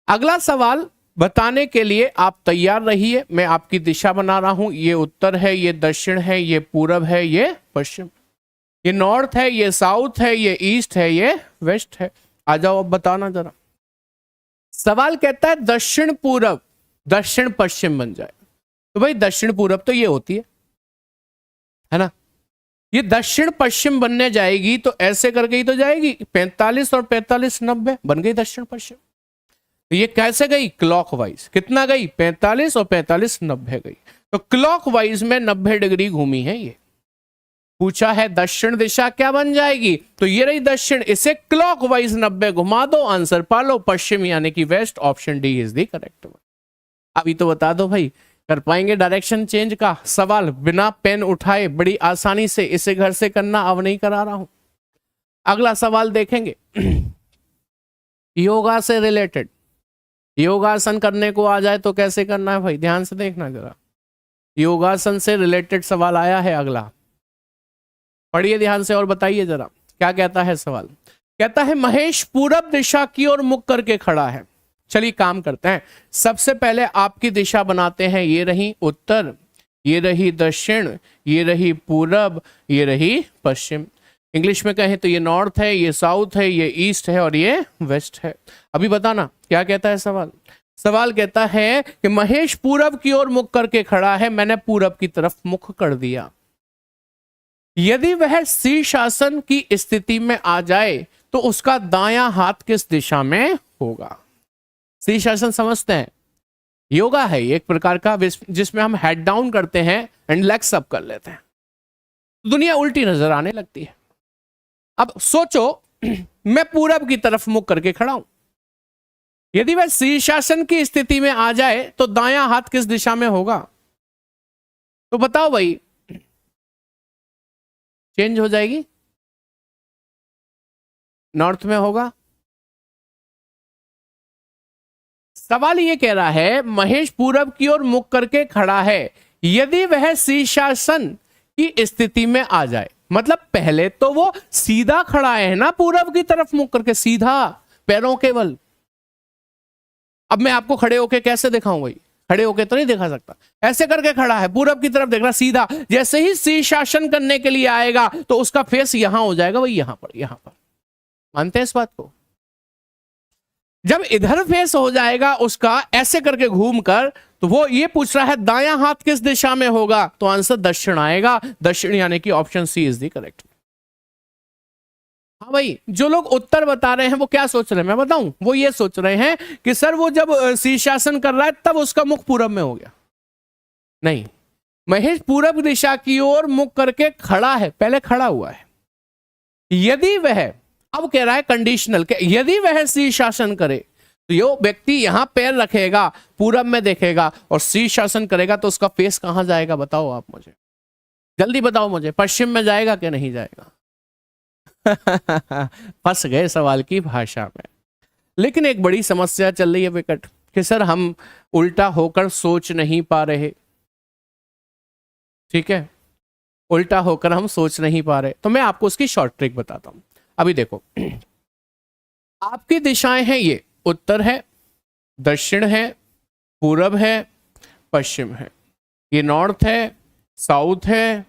अगला सवाल बताने के लिए आप तैयार रहिए। मैं आपकी दिशा बना रहा हूं, ये उत्तर है, ये दक्षिण है, ये पूरब है, ये पश्चिम, ये नॉर्थ है, ये साउथ है, ये ईस्ट है, ये वेस्ट है। आ जाओ अब बताना जरा। सवाल कहता है दक्षिण पूरब दक्षिण पश्चिम बन जाए, तो भाई दक्षिण पूरब तो ये होती है ना, ये दक्षिण पश्चिम बनने जाएगी तो ऐसे करके ही तो जाएगी। 45 और 45 90 बन गई दक्षिण पश्चिम। तो ये कैसे गई? क्लॉकवाइज। कितना गई? 45 और 45 90 गई। तो क्लॉकवाइज में 90 डिग्री घूमी है ये। पूछा है दक्षिण दिशा क्या बन जाएगी? तो ये रही दक्षिण, इसे क्लॉकवाइज 90 घुमा दो, आंसर पालो पश्चिम यानी कि west. Option D is the correct one. अभी तो बता दो भाई, कर पाएंगे डायरेक्शन चेंज का सवाल बिना पेन उठाए बड़ी आसानी से? इसे घर से करना, अब नहीं करा रहा हूं। अगला सवाल देखेंगे योगा से रिलेटेड। योगासन करने को आ जाए तो कैसे करना है भाई? ध्यान से देखना जरा, योगासन से रिलेटेड सवाल आया है अगला। पढ़िए ध्यान से और बताइए जरा क्या कहता है सवाल। कहता है महेश पूरब दिशा की ओर मुख करके खड़ा है। चलिए काम करते हैं, सबसे पहले आपकी दिशा बनाते हैं। ये रही उत्तर, ये रही दक्षिण, ये रही पूरब, ये रही पश्चिम। इंग्लिश में कहें तो ये नॉर्थ है, ये साउथ है, ये ईस्ट है और ये वेस्ट है। अभी बताना क्या कहता है सवाल। सवाल कहता है कि महेश पूरब की ओर मुख करके खड़ा है, मैंने पूरब की तरफ मुख कर दिया। यदि वह शीर्षासन की स्थिति में आ जाए तो उसका दायां हाथ किस दिशा में होगा। शीर्षासन समझते हैं, योगा है एक प्रकार का जिसमें हम हेड डाउन करते हैं एंड लेग्स अप कर लेते हैं, दुनिया उल्टी नजर आने लगती है। अब सोचो मैं पूरब की तरफ मुख करके खड़ा हूं, यदि वह शीर्षासन की स्थिति में आ जाए तो दायां हाथ किस दिशा में होगा। तो बताओ भाई, चेंज हो जाएगी, नॉर्थ में होगा। सवाल ये कह रहा है महेश पूरब की ओर मुख करके खड़ा है, यदि वह शीर्षासन की स्थिति में आ जाए, मतलब पहले तो वो सीधा खड़ा है ना, पूरब की तरफ मुख करके सीधा, पैरों के बल। अब मैं आपको खड़े होके कैसे दिखाऊं भाई, खड़े होके तो नहीं दिखा सकता, ऐसे करके खड़ा है, पूरब की तरफ देख रहा सीधा। जैसे ही शीर्षासन करने के लिए आएगा तो उसका फेस यहां हो जाएगा भाई, यहां पर, यहां पर। मानते हैं इस बात को। जब इधर फेस हो जाएगा उसका ऐसे करके घूमकर, तो वो ये पूछ रहा है दायां हाथ किस दिशा में होगा, तो आंसर दक्षिण आएगा। दक्षिण यानी कि option C is the correct. हाँ भाई, जो लोग उत्तर बता रहे हैं वो क्या सोच रहे हैं मैं बताऊं, वो ये सोच रहे हैं कि सर वो जब शीर्षासन कर रहा है तब उसका मुख पूरब में हो गया। नहीं, महेश पूरब दिशा की ओर मुख करके खड़ा है, पहले खड़ा हुआ है। यदि वह, अब कह रहा है कंडीशनल के, यदि वह शीर्षासन करे तो यो व्यक्ति यहां पैर रखेगा, पूरब में देखेगा और शीर्षासन करेगा तो उसका फेस कहां जाएगा बताओ आप मुझे, जल्दी बताओ मुझे, पश्चिम में जाएगा कि नहीं जाएगा। फंस गए सवाल की भाषा में। लेकिन एक बड़ी समस्या चल रही है विकट कि सर हम उल्टा होकर सोच नहीं पा रहे। ठीक है, उल्टा होकर हम सोच नहीं पा रहे, तो मैं आपको उसकी शॉर्ट ट्रिक बताता हूं। अभी देखो, आपकी दिशाएं हैं, ये उत्तर है, दक्षिण है, पूरब है, पश्चिम है, ये नॉर्थ है, साउथ है,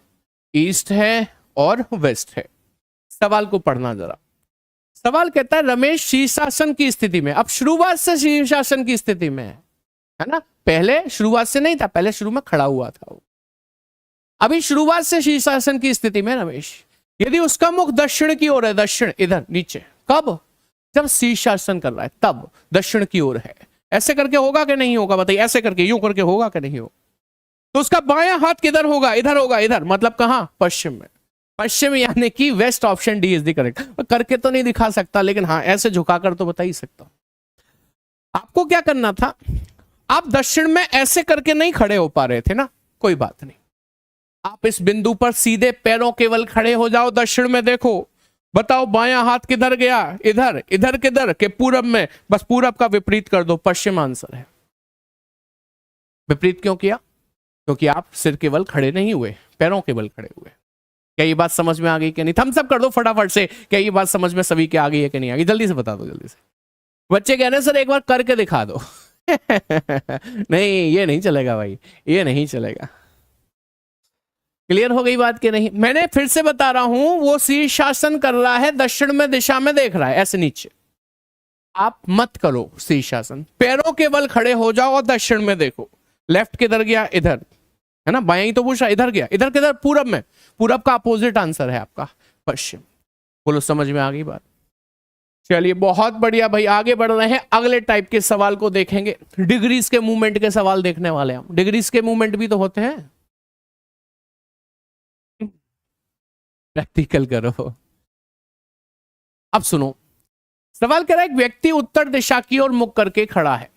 ईस्ट है और वेस्ट है। सवाल को पढ़ना जरा। सवाल कहता है रमेश शीर्षासन की स्थिति में, अब शुरुआत से शीर्षासन की स्थिति में है ना, पहले शुरुआत से नहीं था, पहले शुरू में खड़ा हुआ था वो, अभी शुरुआत से शीर्षासन की स्थिति में रमेश। यदि उसका मुख दक्षिण की ओर है, दक्षिण इधर नीचे, कब, जब शीर्षासन कर रहा है तब दक्षिण की ओर है। ऐसे करके होगा कि नहीं होगा बताइए, ऐसे करके यूं करके होगा कि नहीं होगा। तो उसका बायां हाथ किधर होगा, इधर होगा, इधर मतलब कहां, पश्चिम में। पश्चिम यानी कि west, option D is the correct. करके तो नहीं दिखा सकता लेकिन हाँ ऐसे झुकाकर तो बता ही सकता हूं। आपको क्या करना था, आप दक्षिण में ऐसे करके नहीं खड़े हो पा रहे थे ना, कोई बात नहीं, आप इस बिंदु पर सीधे पैरों केवल खड़े हो जाओ, दक्षिण में देखो, बताओ बायां हाथ किधर गया, इधर, इधर किधर के, पूरब में, बस पूरब का विपरीत कर दो, पश्चिम आंसर है। विपरीत क्यों किया, क्योंकि आप सिर केवल खड़े नहीं हुए, पैरों केवल खड़े हुए। क्या ये बात समझ में आ गई कि नहीं, थम्स अप कर दो फटाफट से, क्या ये बात समझ में सभी के आ गई है कि नहीं आ गई, जल्दी से बता दो, जल्दी से। बच्चे कह रहे हैं सर एक बार करके दिखा दो। नहीं ये नहीं चलेगा भाई, ये नहीं चलेगा। क्लियर हो गई बात कि नहीं, मैंने फिर से बता रहा हूं, वो शीर्षासन कर रहा है, दक्षिण में दिशा में देख रहा है, ऐसे नीचे। आप मत करो शीर्षासन, पैरों के बल खड़े हो जाओ और दक्षिण में देखो। लेफ्ट किधर गया, इधर है ना, बायां ही तो पूछा, इधर गया, इधर किधर, पूरब में। पूरब का अपोजिट आंसर है आपका पश्चिम। बोलो समझ में आ गई बात। चलिए बहुत बढ़िया भाई, आगे बढ़ रहे हैं, अगले टाइप के सवाल को देखेंगे। डिग्रीज के मूवमेंट के सवाल देखने वाले हम। डिग्रीज के मूवमेंट भी तो होते हैं, प्रैक्टिकल करो। अब सुनो, सवाल कह रहा है एक व्यक्ति उत्तर दिशा की ओर मुख करके खड़ा है,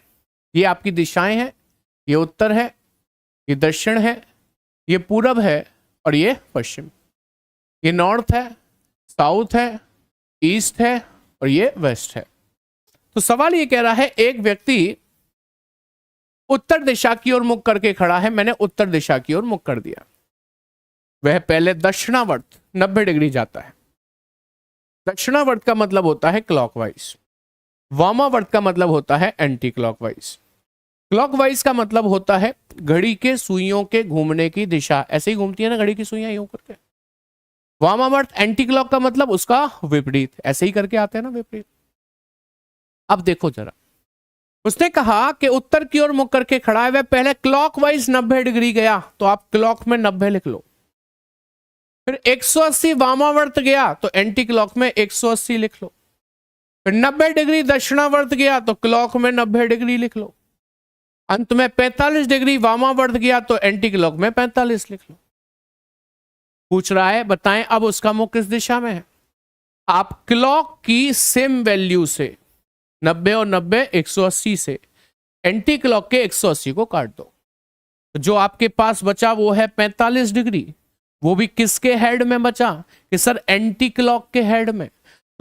ये आपकी दिशाएं हैं, ये उत्तर है, ये दक्षिण है, ये पूरब है और ये पश्चिम, ये नॉर्थ है, साउथ है, ईस्ट है और ये वेस्ट है। तो सवाल ये कह रहा है एक व्यक्ति उत्तर दिशा की ओर मुख करके खड़ा है, मैंने उत्तर दिशा की ओर मुख कर दिया, वह पहले दक्षिणावर्त 90 डिग्री जाता है। दक्षिणावर्त का मतलब होता है क्लॉकवाइज, वामावर्त का मतलब होता है एंटी क्लॉकवाइज। क्लॉकवाइज का मतलब होता है घड़ी के सुइयों के घूमने की दिशा, ऐसे ही घूमती है ना घड़ी की सुइयां यूं करके। वामावर्त एंटी क्लॉक का मतलब उसका विपरीत, ऐसे ही करके आते हैं ना विपरीत। अब देखो जरा, उसने कहा कि उत्तर की ओर मुख करके खड़ा है, वह पहले क्लॉकवाइज 90 डिग्री गया, तो आप क्लॉक में 90 लिख लो। फिर 180 वामावर्त गया तो एंटी क्लॉक में 180 लिख लो। फिर 90 डिग्री दक्षिणावर्त गया तो क्लॉक में 90 डिग्री लिख लो। अंत में 45 डिग्री वामावर्त गया तो एंटी क्लॉक में 45 लिख लो। पूछ रहा है बताएं अब उसका मुख किस दिशा में है। आप क्लॉक की सेम वैल्यू से 90 और 90 180 से एंटी क्लॉक के 180 को काट दो, जो आपके पास बचा वो है 45 डिग्री। वो भी किसके हेड में बचा कि सर एंटी क्लॉक के हेड में।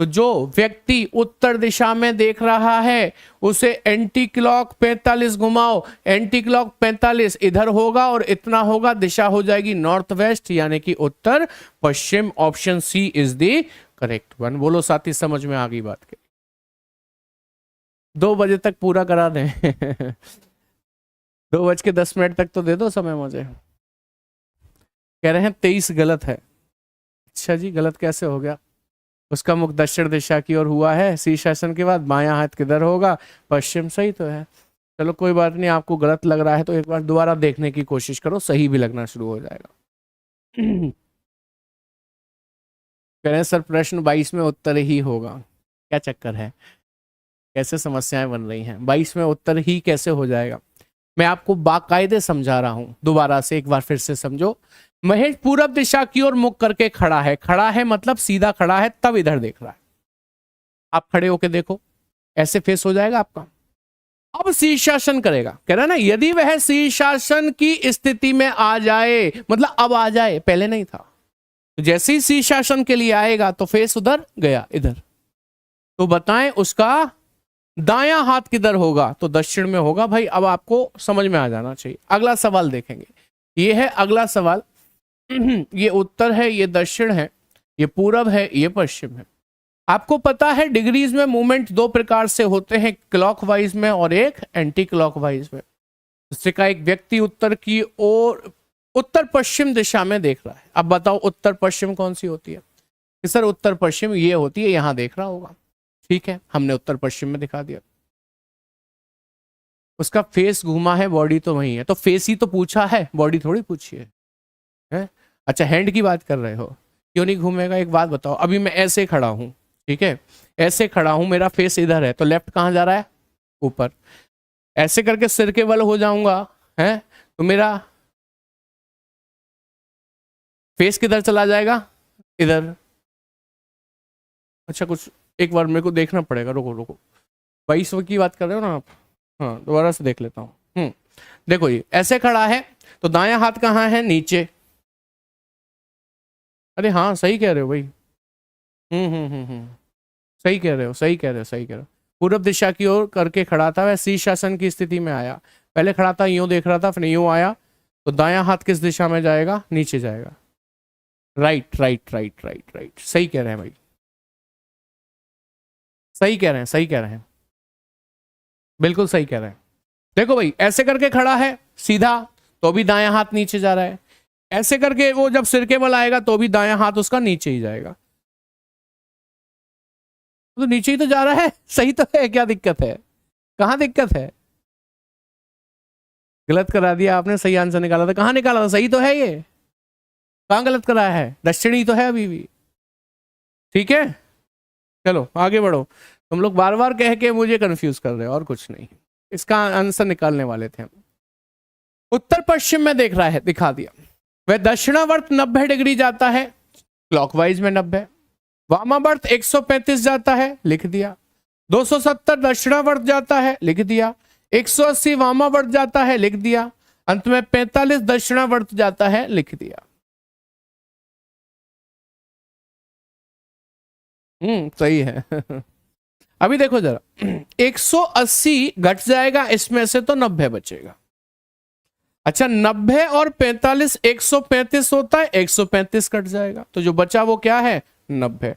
तो जो व्यक्ति उत्तर दिशा में देख रहा है उसे एंटी क्लॉक 45 घुमाओ, एंटी क्लॉक 45 इधर होगा और इतना होगा, दिशा हो जाएगी नॉर्थ वेस्ट यानी कि उत्तर पश्चिम। Option C is the correct one. बोलो साथी समझ में आ गई बात के? 2 बजे तक पूरा करा दें 2:10 तक तो दे दो समय मुझे। कह रहे हैं 23 गलत है। अच्छा जी, गलत कैसे हो गया? उसका मुख दक्षिण दिशा की ओर हुआ है, शीर्षासन के बाद बायां हाथ किधर होगा? पश्चिम। सही तो है। चलो कोई बात नहीं, आपको गलत लग रहा है तो एक बार दोबारा देखने की कोशिश करो, सही भी लगना शुरू हो जाएगा। कह रहे हैं सर प्रश्न 22 में उत्तर ही होगा। क्या चक्कर है? कैसे समस्याएं बन रही हैं? 22 में उत्तर ही कैसे हो जाएगा? मैं आपको बाकायदे समझा रहा हूं, दोबारा से एक बार फिर से समझो। महेश पूरब दिशा की ओर मुख करके खड़ा है। खड़ा है मतलब सीधा खड़ा है, तब इधर देख रहा है। आप खड़े होके देखो, ऐसे फेस हो जाएगा आपका। अब शीर्षासन करेगा। कह रहा है ना, यदि वह शीर्षासन की स्थिति में आ जाए, मतलब अब आ जाए, पहले नहीं था। तो जैसे ही शीर्षासन के लिए आएगा तो फेस उधर गया, इधर। तो बताएं उसका दायां हाथ किधर होगा? तो दक्षिण में होगा। भाई अब आपको समझ में आ जाना चाहिए। अगला सवाल देखेंगे, ये है अगला सवाल। ये उत्तर है, ये दक्षिण है, ये पूरब है, ये पश्चिम है। आपको पता है डिग्रीज में मूवमेंट 2 प्रकार से होते हैं, क्लॉकवाइज में और एक एंटी क्लॉकवाइज में। जिससे का एक व्यक्ति उत्तर की ओर, उत्तर पश्चिम दिशा में देख रहा है। अब बताओ उत्तर पश्चिम कौन सी होती है? कि सर उत्तर पश्चिम ये होती है, यहां देख रहा होगा। ठीक है, हमने उत्तर पश्चिम में दिखा दिया। उसका फेस घूमा है, बॉडी तो वही है। तो फेस ही तो पूछा है, बॉडी थोड़ी पूछी है? अच्छा हैंड की बात कर रहे हो, क्यों नहीं घूमेगा? एक बात बताओ, अभी मैं ऐसे खड़ा हूं, ठीक है, ऐसे खड़ा हूं, मेरा फेस इधर है, तो लेफ्ट कहां जा रहा है? ऊपर। ऐसे करके सिर के बल हो जाऊंगा, है, तो मेरा फेस किधर चला जाएगा? इधर। अच्छा कुछ एक बार मेरे को देखना पड़ेगा, रुको रुको। 22 की बात कर रहे हो ना आप? हाँ दोबारा से देख लेता हूँ। देखो ये ऐसे खड़ा है, तो दायां हाथ कहाँ है? नीचे। अरे हाँ सही कह रहे हो भाई। सही कह रहे हो, सही कह रहे हो, सही कह रहे हो। पूर्व दिशा की ओर करके खड़ा था, वह शीर्षासन की स्थिति में आया। पहले खड़ा था यूं देख रहा था, फिर यूं आया, तो दायां हाथ किस दिशा में जाएगा? नीचे जाएगा। Right right right right right, सही कह रहे हैं भाई, सही कह रहे हैं, सही कह रहे हैं, बिल्कुल सही कह रहे हैं। देखो भाई ऐसे करके खड़ा है सीधा, तो भी दायां हाथ नीचे जा रहा है। ऐसे करके वो जब सिर के बल आएगा तो भी दायां हाथ उसका नीचे ही जाएगा। तो नीचे ही तो जा रहा है, सही तो है, क्या दिक्कत है? कहां दिक्कत है? गलत करा दिया आपने, सही आंसर निकाला था। कहां निकाला था? सही तो है ये, कहां गलत कराया है? दक्षिणी तो है अभी भी। ठीक है चलो आगे बढ़ो। तुम लोग बार बार कह के मुझे कंफ्यूज कर रहे हो और कुछ नहीं। इसका आंसर निकालने वाले थे हम। उत्तर पश्चिम में देख रहा है, दिखा दिया। वह दक्षिणावर्त 90 डिग्री जाता है, क्लॉकवाइज में 90। वामावर्त 135 जाता है, लिख दिया। 270 दक्षिणावर्त जाता है, लिख दिया। 180 वामावर्त जाता है, लिख दिया। अंत में 45 दक्षिणावर्त जाता है, लिख दिया। सही है अभी देखो जरा 180 घट जाएगा इसमें से, तो 90 बचेगा। अच्छा 90 और 45 135 होता है, 135 कट जाएगा, तो जो बचा वो क्या है? 90।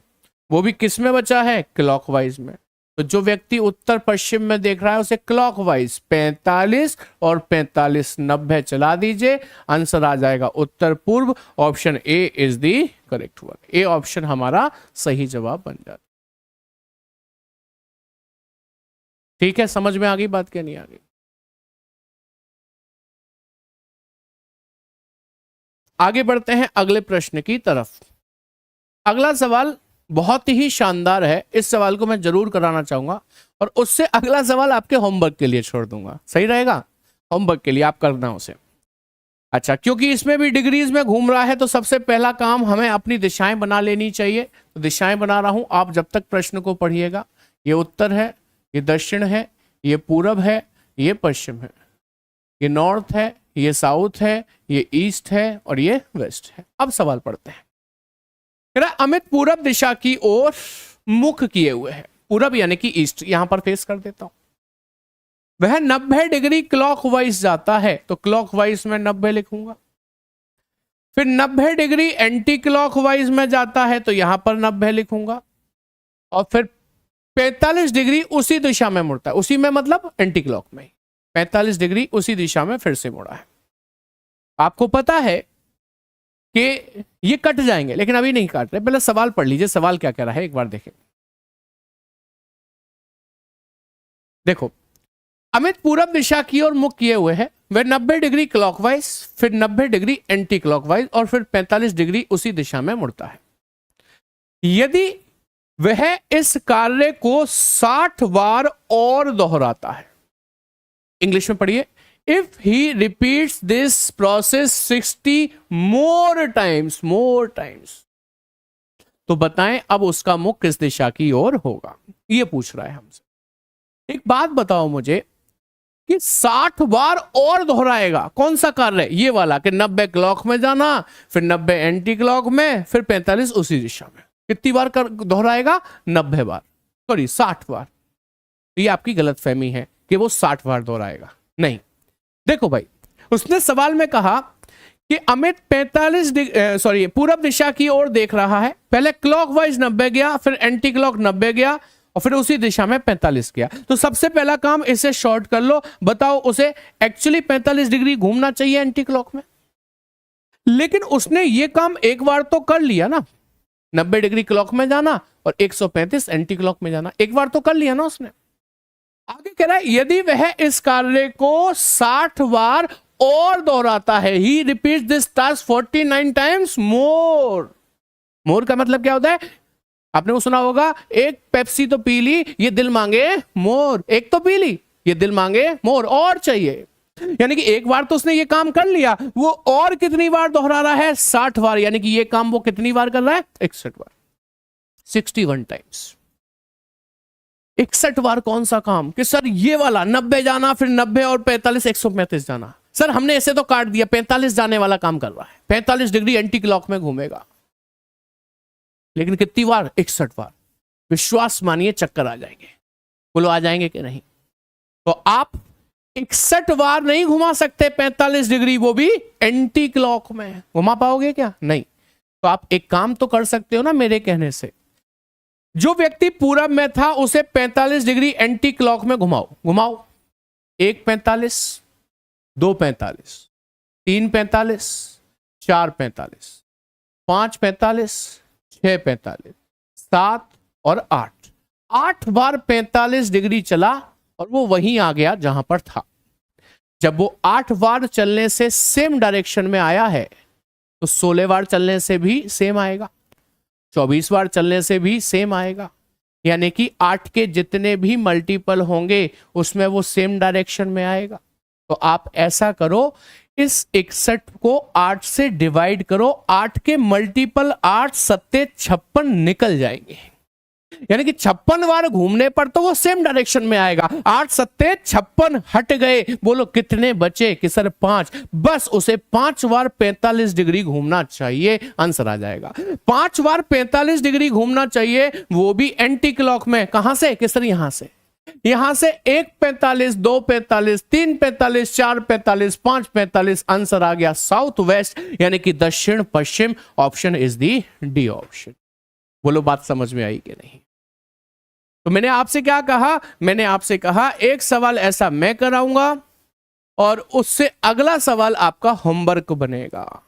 वो भी किस में बचा है? क्लॉकवाइज में। तो जो व्यक्ति उत्तर पश्चिम में देख रहा है उसे क्लॉकवाइज 45 और 45 90 चला दीजिए, आंसर आ जाएगा उत्तर पूर्व। Option A is the correct one. A option हमारा सही जवाब बन जाता। ठीक है, समझ में आ गई बात क्या नहीं आ गई? आगे बढ़ते हैं अगले प्रश्न की तरफ। अगला सवाल बहुत ही शानदार है, इस सवाल को मैं जरूर कराना चाहूंगा और उससे अगला सवाल आपके होमवर्क के लिए छोड़ दूंगा। सही रहेगा? होमवर्क के लिए आप करना उसे। अच्छा, क्योंकि इसमें भी डिग्रीज में घूम रहा है तो सबसे पहला काम हमें अपनी दिशाएं बना लेनी चाहिए। तो दिशाएं बना रहा हूं, आप जब तक प्रश्न को पढ़िएगा। ये उत्तर है, ये दक्षिण है, ये पूरब है, ये पश्चिम है, ये नॉर्थ है, ये साउथ है, ये ईस्ट है और ये वेस्ट है। अब सवाल पढ़ते हैं। अमित पूरब दिशा की ओर मुख किए हुए है, पूरब यानी कि ईस्ट, यहां पर फेस कर देता हूं। वह 90 डिग्री क्लॉकवाइज जाता है, तो क्लॉकवाइज में 90 लिखूंगा। फिर 90 डिग्री एंटी क्लॉकवाइज में जाता है तो यहां पर 90 लिखूंगा। और फिर 45 डिग्री उसी दिशा में मुड़ता है, उसी में मतलब एंटी क्लॉक में 45 डिग्री उसी दिशा में फिर से मुड़ा है। आपको पता है कि ये कट जाएंगे, लेकिन अभी नहीं काट रहे। पहले सवाल पढ़ लीजिए, सवाल क्या कह रहा है एक बार देखें। देखो, अमित पूरब दिशा की ओर मुख किए हुए है, वह 90 डिग्री क्लॉकवाइज, फिर 90 डिग्री एंटी क्लॉकवाइज और फिर 45 डिग्री उसी दिशा में मुड़ता है। यदि वह इस कार्य को 60 बार और दोहराता है, इंग्लिश में पढ़िए, if he repeats this process 60 more times, तो बताएं अब उसका मुख किस दिशा की ओर होगा। ये पूछ रहा है हमसे। एक बात बताओ मुझे कि 60 बार और दोहराएगा, कौन सा कार्य? ये वाला कि 90 क्लॉक में जाना, फिर 90 एंटी क्लॉक में, फिर 45 उसी दिशा में। कितनी बार दोहराएगा? 90 बार, सॉरी 60 बार। ये आपकी गलतफहमी है कि वो 60 बार दोहराएगा, नहीं। देखो भाई, उसने सवाल में कहा कि अमित 45 पूरब दिशा की ओर देख रहा है। पहले क्लॉकवाइज 90 गया, फिर एंटी क्लॉक 90 गया और फिर उसी दिशा में 45 गया। तो सबसे पहला काम इसे शॉर्ट कर लो। बताओ, उसे एक्चुअली 45 डिग्री घूमना चाहिए एंटी क्लॉक में, लेकिन उसने ये काम एक बार तो कर लिया ना, 90 डिग्री क्लॉक में जाना और 135 एंटी क्लॉक में जाना, एक बार तो कर लिया ना उसने। आगे कह रहा है यदि वह इस कार्य को 60 बार और दोहराता है, he repeats this task 49 times more. More का मतलब क्या होता है? आपने वो सुना होगा, एक पेप्सी तो पी ली, ये दिल मांगे मोर। एक तो पी ली, ये दिल मांगे मोर, और चाहिए। यानी कि एक बार तो उसने ये काम कर लिया, वो और कितनी बार दोहरा रहा है? 60 बार। यानी कि ये काम वो कितनी बार कर रहा है? 61 बार, 61 टाइम्स। 61 बार कौन सा काम? कि सर ये वाला 90 जाना, फिर 90 और 45 135 जाना। सर हमने ऐसे तो काट दिया, 45 जाने वाला काम कर रहा है, 45 डिग्री एंटी क्लॉक में घूमेगा, लेकिन कितनी बार? 61 बार। विश्वास मानिए चक्कर आ जाएंगे। बोलो आ जाएंगे कि नहीं? तो आप 61 बार नहीं घुमा सकते 45 डिग्री, वो भी एंटी क्लॉक में। घुमा पाओगे क्या? नहीं। तो आप एक काम तो कर सकते हो ना मेरे कहने से। जो व्यक्ति पूरब में था उसे 45 डिग्री एंटी क्लॉक में घुमाओ। घुमाओ, 1 45, 2 45, 3 45, 4 45, 5 45, 6 45, 7 और 8। 8 बार 45 डिग्री चला और वो वहीं आ गया जहां पर था। जब वो 8 बार चलने से सेम डायरेक्शन में आया है तो 16 बार चलने से भी सेम आएगा, 24 बार चलने से भी सेम आएगा। यानी कि 8 के जितने भी मल्टीपल होंगे उसमें वो सेम डायरेक्शन में आएगा। तो आप ऐसा करो, इस 61 को 8 से डिवाइड करो, 8 के मल्टीपल 8 सत्ते 56 निकल जाएंगे। यानी कि 56 बार घूमने पर तो वो सेम डायरेक्शन में आएगा। 8 सत्ते 56 हट गए। बोलो कितने बचे? कि सर 5। बस उसे 5 बार 45 डिग्री घूमना चाहिए, आंसर आ जाएगा। 5 बार 45 डिग्री घूमना चाहिए, वो भी एंटी क्लॉक में। कहां से? कि सर यहां से। यहां से 1 45, 2 45, 3 45, 4 45, 5 45, आंसर आ गया साउथ वेस्ट, यानी कि दक्षिण पश्चिम। Option is the D option. बोलो बात समझ में आई कि नहीं? तो मैंने आपसे क्या कहा, मैंने आपसे कहा एक सवाल ऐसा मैं कराऊंगा और उससे अगला सवाल आपका होमवर्क बनेगा।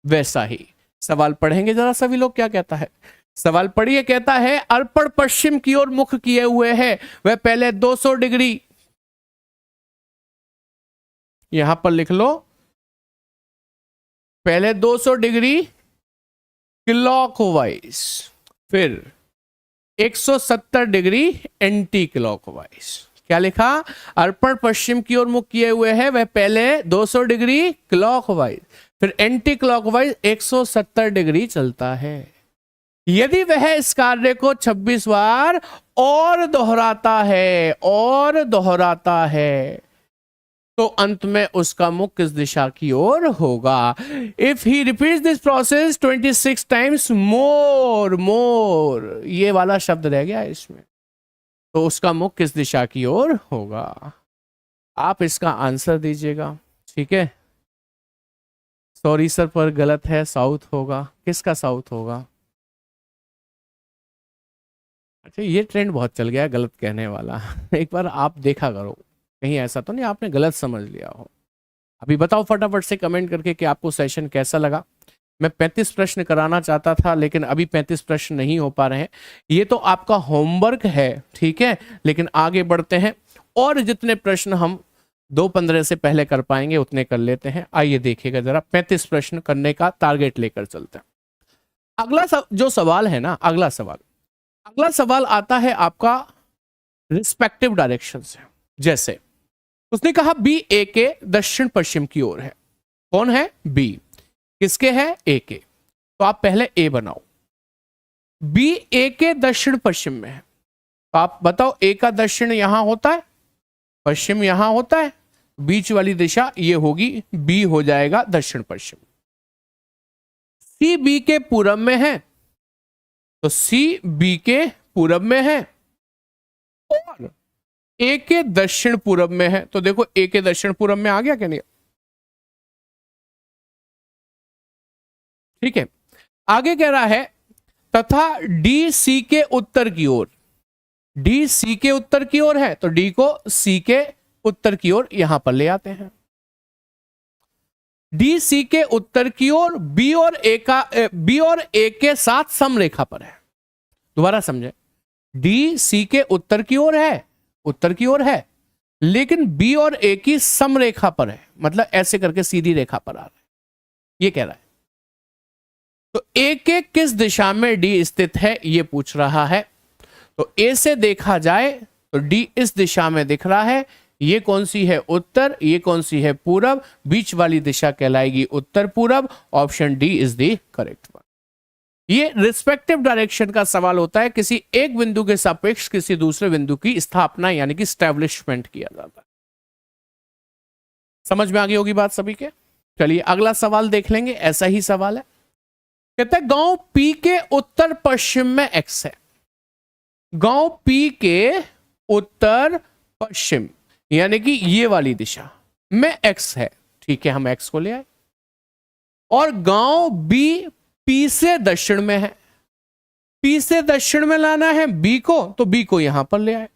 वैसा ही सवाल पढ़ेंगे जरा सभी लोग, क्या कहता है सवाल पढ़िए। कहता है अर्पण पश्चिम की ओर मुख किए हुए है, वह पहले 200 डिग्री, यहां पर लिख लो, पहले 200 डिग्री क्लॉकवाइज, फिर 170 डिग्री एंटी क्लॉकवाइज। क्या लिखा, अर्पण पश्चिम की ओर मुख किए हुए है, वह पहले 200 डिग्री क्लॉकवाइज फिर एंटी क्लॉकवाइज 170 डिग्री चलता है। यदि वह इस कार्य को 26 बार और दोहराता है तो अंत में उसका मुख किस दिशा की ओर होगा। If he repeats this process 26 times more, ये वाला शब्द रह गया इसमें, तो उसका मुख किस दिशा की ओर होगा। आप इसका आंसर दीजिएगा, ठीक है। सॉरी सर पर गलत है, साउथ होगा। किसका साउथ होगा? अच्छा, ये ट्रेंड बहुत चल गया है गलत कहने वाला एक बार आप देखा करो, कहीं ऐसा तो नहीं आपने गलत समझ लिया हो। अभी बताओ फटाफट से कमेंट करके कि आपको सेशन कैसा लगा। मैं 35 प्रश्न कराना चाहता था लेकिन अभी 35 प्रश्न नहीं हो पा रहे हैं। ये तो आपका होमवर्क है, ठीक है, लेकिन आगे बढ़ते हैं और जितने प्रश्न हम 2:15 से पहले कर पाएंगे उतने कर लेते हैं। आइए देखिएगा जरा, 35 प्रश्न करने का टारगेट लेकर चलते हैं। अगला जो सवाल है ना, अगला सवाल आता है आपका रिस्पेक्टिव डायरेक्शन से। जैसे उसने कहा बी ए के दक्षिण पश्चिम की ओर है। कौन है? बी। किसके है? ए के। तो आप पहले ए बनाओ। बी ए के दक्षिण पश्चिम में है, तो आप बताओ ए का दक्षिण यहां होता है, पश्चिम यहां होता है, बीच वाली दिशा ये होगी, बी हो जाएगा दक्षिण पश्चिम। सी बी के पूरब में है, तो सी बी के पूरब में है, और ए के दक्षिण पूरब में है। तो देखो ए के दक्षिण पूरब में आ गया क्या? नहीं, ठीक है। आगे कह रहा है तथा डी सी के उत्तर की ओर, डी सी के उत्तर की ओर है, तो डी को सी के उत्तर की ओर यहां पर ले आते हैं। डी सी के उत्तर की ओर बी और ए के साथ समरेखा पर है। दोबारा समझे, डी सी के उत्तर की ओर है, उत्तर की ओर है, लेकिन बी और ए की समरेखा पर है, मतलब ऐसे करके सीधी रेखा पर आ रहा है, ये कह रहा है। तो ए के किस दिशा में डी स्थित है ये पूछ रहा है। तो ए से देखा जाए तो डी इस दिशा में दिख रहा है। ये कौन सी है? उत्तर। ये कौन सी है? पूरब। बीच वाली दिशा कहलाएगी उत्तर पूरब। Option D is the correct one. ये रिस्पेक्टिव डायरेक्शन का सवाल होता है, किसी एक बिंदु के सापेक्ष किसी दूसरे बिंदु की स्थापना यानी कि स्टैब्लिशमेंट किया जाता है। समझ में आ गई होगी बात सभी के। चलिए अगला सवाल देख लेंगे, ऐसा ही सवाल है। कहते हैं गांव पी के उत्तर पश्चिम में एक्स है। गांव पी के उत्तर पश्चिम यानी कि ये वाली दिशा में एक्स है, ठीक है, हम एक्स को ले आए। और गांव बी पी से दक्षिण में है, पी से दक्षिण में लाना है बी को, तो बी को यहां पर ले आए।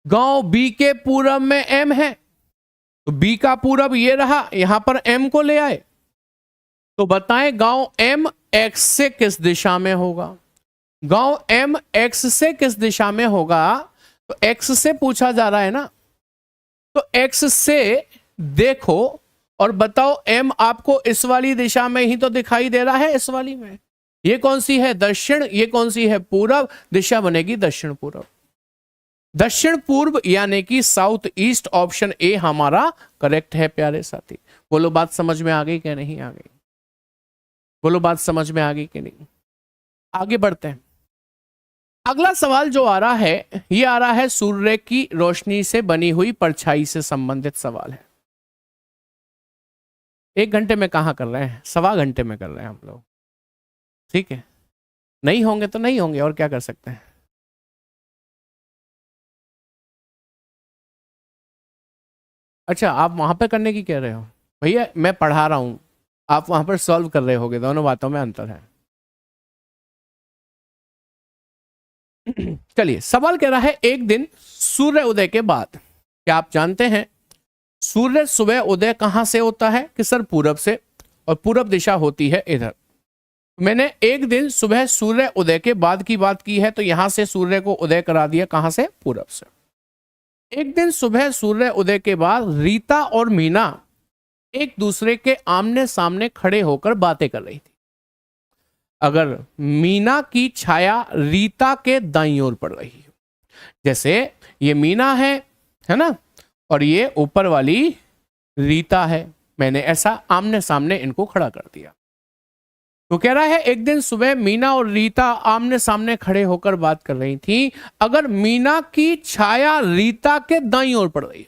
गांव बी के पूरब में एम है, तो बी का पूरब ये रहा, यहां पर एम को ले आए। तो बताएं गांव एम एक्स से किस दिशा में होगा? गांव एम एक्स से किस दिशा में होगा? तो एक्स से पूछा जा रहा है ना, तो एक्स से देखो और बताओ एम आपको इस वाली दिशा में ही तो दिखाई दे रहा है, इस वाली में। ये कौन सी है? दक्षिण। ये कौन सी है? पूरब। दिशा बनेगी दक्षिण पूर्व। दक्षिण पूर्व यानी कि साउथ ईस्ट। ऑप्शन ए हमारा करेक्ट है प्यारे साथी। बोलो बात समझ में आ गई कि नहीं आ गई? बोलो बात समझ में आ गई कि नहीं? आगे बढ़ते हैं। अगला सवाल जो आ रहा है, ये आ रहा है सूर्य की रोशनी से बनी हुई परछाई से संबंधित सवाल है। 1 घंटे में कहां कर रहे हैं, 1.25 घंटे में कर रहे हैं हम लोग, ठीक है। नहीं होंगे तो नहीं होंगे, और क्या कर सकते हैं। अच्छा, आप वहां पर करने की कह रहे हो? भैया मैं पढ़ा रहा हूं, आप वहां पर सॉल्व कर रहे होगे, दोनों बातों में अंतर है। चलिए, सवाल कह रहा है एक दिन सूर्य उदय के बाद, क्या आप जानते हैं सूर्य सुबह उदय कहां से होता है? कि सर पूरब से, और पूरब दिशा होती है इधर। मैंने एक दिन सुबह सूर्य उदय के बाद की बात की है, तो यहां से सूर्य को उदय करा दिया, कहां से? पूरब से। एक दिन सुबह सूर्य उदय के बाद रीता और मीना एक दूसरे के आमने सामने खड़े होकर बातें कर रही थी। अगर मीना की छाया रीता के दाईं ओर पड़ रही है, जैसे ये मीना है ना, और ये ऊपर वाली रीता है, मैंने ऐसा आमने सामने इनको खड़ा कर दिया। तो कह रहा है एक दिन सुबह मीना और रीता आमने सामने खड़े होकर बात कर रही थी। अगर मीना की छाया रीता के दाईं ओर पड़ रही है,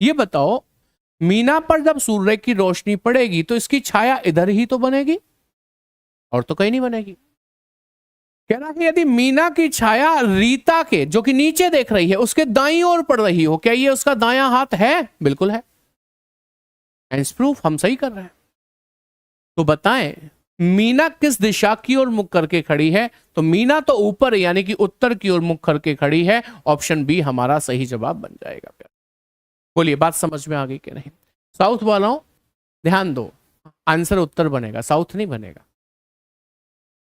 ये बताओ मीना पर जब सूर्य की रोशनी पड़ेगी तो इसकी छाया इधर ही तो बनेगी, और तो कहीं नहीं बनेगी। कह रहा है यदि मीना की छाया रीता के, जो कि नीचे देख रही है, उसके दाईं ओर पड़ रही हो, क्या ये उसका दायां हाथ है? बिल्कुल है। हेंस प्रूफ हम सही कर रहे हैं। तो बताएं मीना किस दिशा की ओर मुख करके खड़ी है? तो मीना तो ऊपर यानी कि उत्तर की ओर मुख करके खड़ी है। ऑप्शन बी हमारा सही जवाब बन जाएगा। बोलिए, बात समझ में आ गई कि नहीं? साउथ वालों ध्यान दो, आंसर उत्तर बनेगा, साउथ नहीं बनेगा।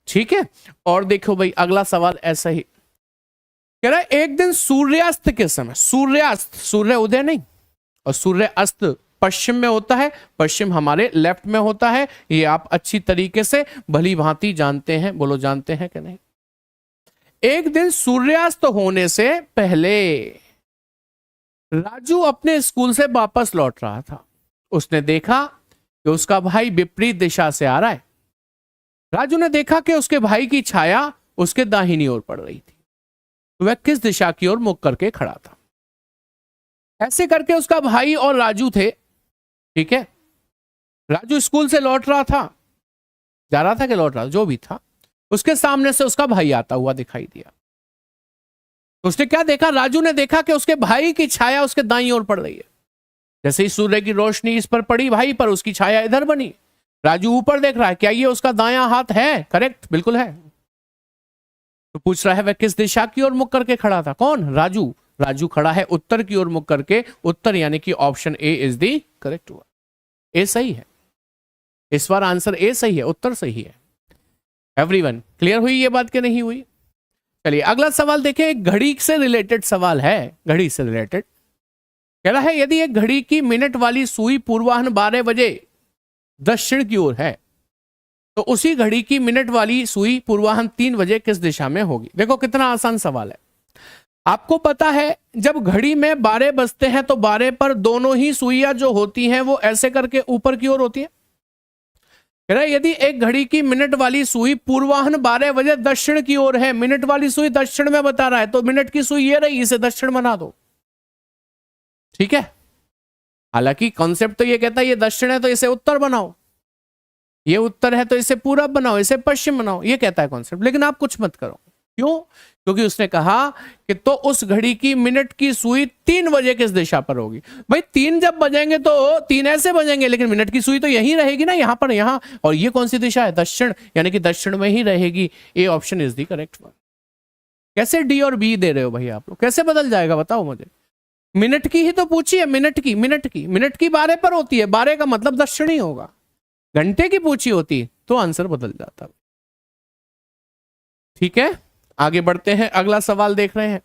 ठीक है, और देखो भाई अगला सवाल ऐसा ही कह रहा है एक दिन सूर्यास्त के समय, सूर्यास्त सूर्य उदय नहीं, और सूर्य अस्त पश्चिम में होता है, पश्चिम हमारे लेफ्ट में होता है, ये आप अच्छी तरीके से भली भांति जानते हैं। बोलो जानते हैं कि नहीं? एक दिन सूर्यास्त होने से पहले राजू अपने स्कूल से वापस लौट रहा था। उसने देखा कि उसका भाई विपरीत दिशा से आ रहा है। राजू ने देखा कि उसके भाई की छाया उसके दाहिनी ओर पड़ रही थी। तो वह किस दिशा की ओर मुख करके खड़ा था? ऐसे करके उसका भाई और राजू थे, ठीक है। राजू स्कूल से लौट रहा था, जा रहा था कि लौट रहा था, जो भी था, उसके सामने से उसका भाई आता हुआ दिखाई दिया। तो उसने क्या देखा? राजू ने देखा कि उसके भाई की छाया उसके दाईं ओर पड़ रही है। जैसे ही सूर्य की रोशनी इस पर पड़ी भाई पर, उसकी छाया इधर बनी। राजू ऊपर देख रहा है, क्या ये उसका दायां हाथ है? करेक्ट, बिल्कुल है। तो पूछ रहा है वह किस दिशा की ओर मुख करके खड़ा था? कौन? राजू। राजू खड़ा है उत्तर की ओर मुख करके, उत्तर यानी कि option A is the correct हुआ। ए सही है, इस बार आंसर ए सही है, उत्तर सही है। एवरीवन क्लियर हुई ये बात कि नहीं हुई? चलिए अगला सवाल देखें, एक घड़ी से रिलेटेड सवाल है, घड़ी से रिलेटेड। कह रहा है यदि एक घड़ी की मिनट वाली सुई पूर्वाह्न 12 बजे दक्षिण की ओर है, तो उसी घड़ी की मिनट वाली सुई पूर्वाह्न 3 बजे किस दिशा में होगी? देखो कितना आसान सवाल है। आपको पता है जब घड़ी में 12 बजते हैं तो 12 पर दोनों ही सुइयां जो होती हैं वो ऐसे करके ऊपर की ओर होती है। यदि एक घड़ी की मिनट वाली सुई पूर्वाह्न 12 बजे दक्षिण की ओर है, मिनट वाली सुई दक्षिण में बता रहा है, तो मिनट की सुई ये रही, इसे दक्षिण बना दो। ठीक है, हालांकि कॉन्सेप्ट तो ये कहता है ये दक्षिण है तो इसे उत्तर बनाओ, ये उत्तर है तो इसे पूरब बनाओ, इसे पश्चिम बनाओ, ये कहता है कॉन्सेप्ट। लेकिन आप कुछ मत करो। क्यों? क्योंकि उसने कहा कि तो उस घड़ी की मिनट की सुई 3 बजे किस दिशा पर होगी। भाई 3 जब बजेंगे तो 3 ऐसे बजेंगे, लेकिन मिनट की सुई तो यहीं रहेगी ना, यहां पर, यहां। और ये कौन सी दिशा है? दक्षिण, यानी कि दक्षिण में ही रहेगी। A option is the correct one. कैसे डी और बी दे रहे हो भाई आप लोग? कैसे बदल जाएगा बताओ मुझे? मिनट की ही तो पूछी है, मिनट की 12 पर होती है, 12 का मतलब दक्षिण ही होगा। घंटे की पूछी होती तो आंसर बदल जाता। ठीक है, आगे बढ़ते हैं, अगला सवाल देख रहे हैं।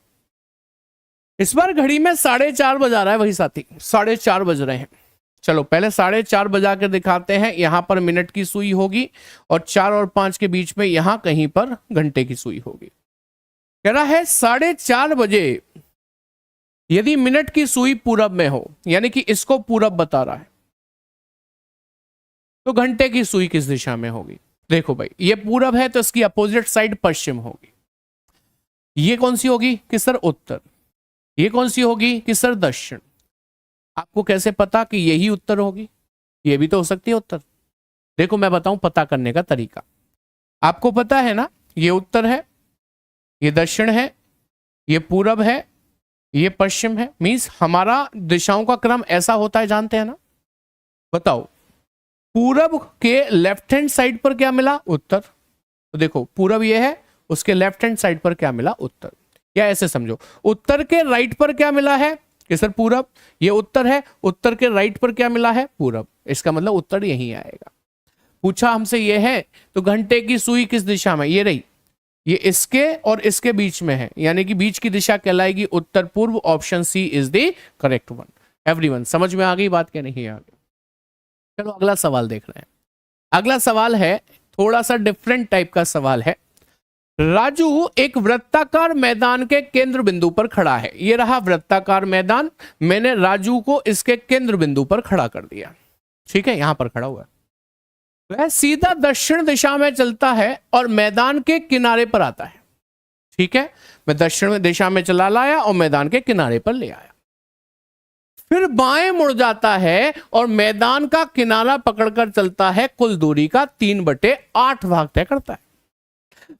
इस बार घड़ी में 4:30 बजा रहा है वही साथी, 4:30 बज रहे हैं। चलो पहले 4:30 बजा कर दिखाते हैं। यहां पर मिनट की सुई होगी और 4 और 5 के बीच में यहां कहीं पर घंटे की सुई होगी। कह रहा है 4:30 बजे यदि मिनट की सुई पूरब में हो, यानी कि इसको पूरब बता रहा है, तो घंटे की सुई किस दिशा में होगी? देखो भाई ये पूरब है तो इसकी अपोजिट साइड पश्चिम होगी। ये कौन सी होगी? कि सर उत्तर। ये कौन सी होगी? कि सर दक्षिण। आपको कैसे पता कि यही उत्तर होगी? ये भी तो हो सकती है उत्तर। देखो मैं बताऊं पता करने का तरीका। आपको पता है ना, ये उत्तर है, ये दक्षिण है, ये पूरब है, ये पश्चिम है। मींस हमारा दिशाओं का क्रम ऐसा होता है, जानते हैं ना? बताओ पूरब के लेफ्ट हैंड साइड पर क्या मिला? उत्तर। तो देखो पूरब ये है, उसके लेफ्ट हैंड साइड पर क्या मिला? उत्तर। या ऐसे समझो, उत्तर के राइट पर क्या मिला है कि सर पूरब, ये उत्तर है, उत्तर के राइट पर क्या मिला है? पूरब। इसका मतलब उत्तर यही आएगा। पूछा हमसे ये है तो घंटे की सुई किस दिशा में? ये रही, ये इसके और इसके बीच में है, यानी कि बीच की दिशा कहलाएगी उत्तर पूर्व। Option C is the correct one. Everyone समझ में आ गई बात क्या नहीं आ गई? चलो अगला सवाल देख रहे हैं। अगला सवाल है थोड़ा सा डिफरेंट टाइप का सवाल है। राजू एक वृत्ताकार मैदान के केंद्र बिंदु पर खड़ा है। ये रहा वृत्ताकार मैदान, मैंने राजू को इसके केंद्र बिंदु पर खड़ा कर दिया, ठीक है, यहां पर खड़ा हुआ है। वह सीधा दक्षिण दिशा में चलता है और मैदान के किनारे पर आता है, ठीक है। मैं दक्षिण दिशा में चला लाया और मैदान के किनारे पर ले आया, फिर बाएं मुड़ जाता है और मैदान का किनारा पकड़कर चलता है। कुल दूरी का 3/8 भाग तय करता है।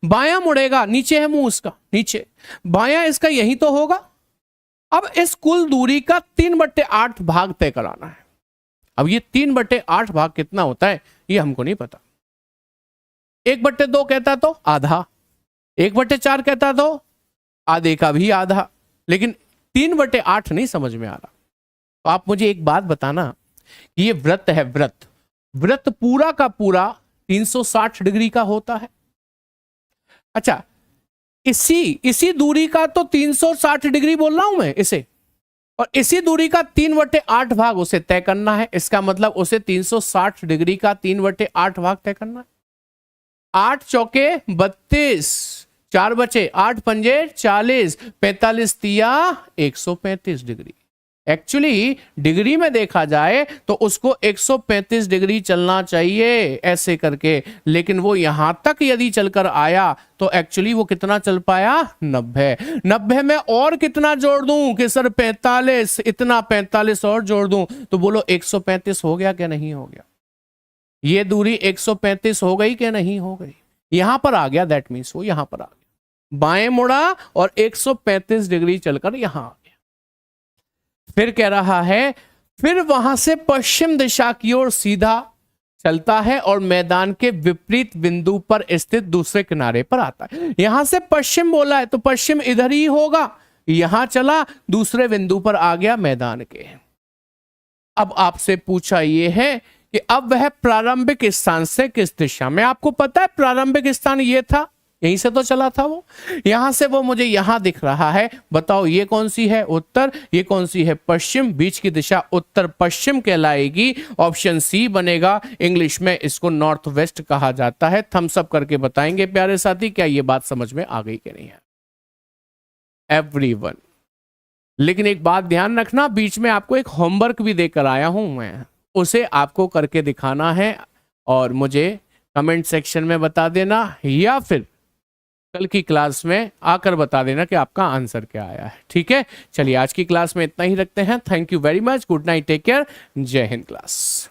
बायां मुड़ेगा, नीचे है मुंह उसका, नीचे, बायां इसका यही तो होगा। अब इस कुल दूरी का 3/8 भाग तय कराना है। अब ये 3/8 भाग कितना होता है ये हमको नहीं पता। 1/2 कहता तो आधा, 1/4 कहता तो आधे का भी आधा, लेकिन 3/8 नहीं समझ में आ रहा। तो आप मुझे एक बात बताना, ये वृत्त है, वृत्त, वृत्त पूरा का पूरा 360 डिग्री का होता है। अच्छा, इसी दूरी का तो 360 डिग्री बोल रहा हूं मैं इसे, और इसी दूरी का 3/8 भाग उसे तय करना है। इसका मतलब उसे 360 डिग्री का 3/8 भाग तय करना है। 8 चौके 32, 4 बचे, 8 पंजे 40, 45 तिया 135 डिग्री। एक्चुअली डिग्री में देखा जाए तो उसको 135 डिग्री चलना चाहिए ऐसे करके, लेकिन वो यहां तक यदि चलकर आया तो एक्चुअली वो कितना चल पाया? 90 में और कितना जोड़ दूं कि सर 45, इतना 45 और जोड़ दूं तो बोलो 135 हो गया क्या नहीं हो गया? ये दूरी 135 हो गई क्या नहीं हो गई? यहां पर आ गया, दैट मीन्स वो यहां पर आ गया, बाएं मुड़ा और 135 डिग्री चलकर यहां आ गया। फिर कह रहा है फिर वहां से पश्चिम दिशा की ओर सीधा चलता है और मैदान के विपरीत बिंदु पर स्थित दूसरे किनारे पर आता है। यहां से पश्चिम बोला है तो पश्चिम इधर ही होगा, यहां चला, दूसरे बिंदु पर आ गया मैदान के। अब आपसे पूछा यह है कि अब वह प्रारंभिक स्थान से किस दिशा में? आपको पता है प्रारंभिक स्थान ये था, यहीं से तो चला था वो, यहां से वो मुझे यहां दिख रहा है। बताओ ये कौन सी है? उत्तर। ये कौन सी है? पश्चिम। बीच की दिशा उत्तर पश्चिम कहलाएगी। ऑप्शन सी बनेगा। इंग्लिश में इसको नॉर्थ वेस्ट कहा जाता है। थम्स अप करके बताएंगे प्यारे साथी, क्या ये बात समझ में आ गई कि नहीं है? एवरीवन, लेकिन एक बात ध्यान रखना, बीच में आपको एक होमवर्क भी देकर आया हूं मैं, उसे आपको करके दिखाना है और मुझे कमेंट सेक्शन में बता देना, या फिर कल की क्लास में आकर बता देना कि आपका आंसर क्या आया है। ठीक है, चलिए आज की क्लास में इतना ही रखते हैं। Thank you very much, good night, take care, Jai Hind class.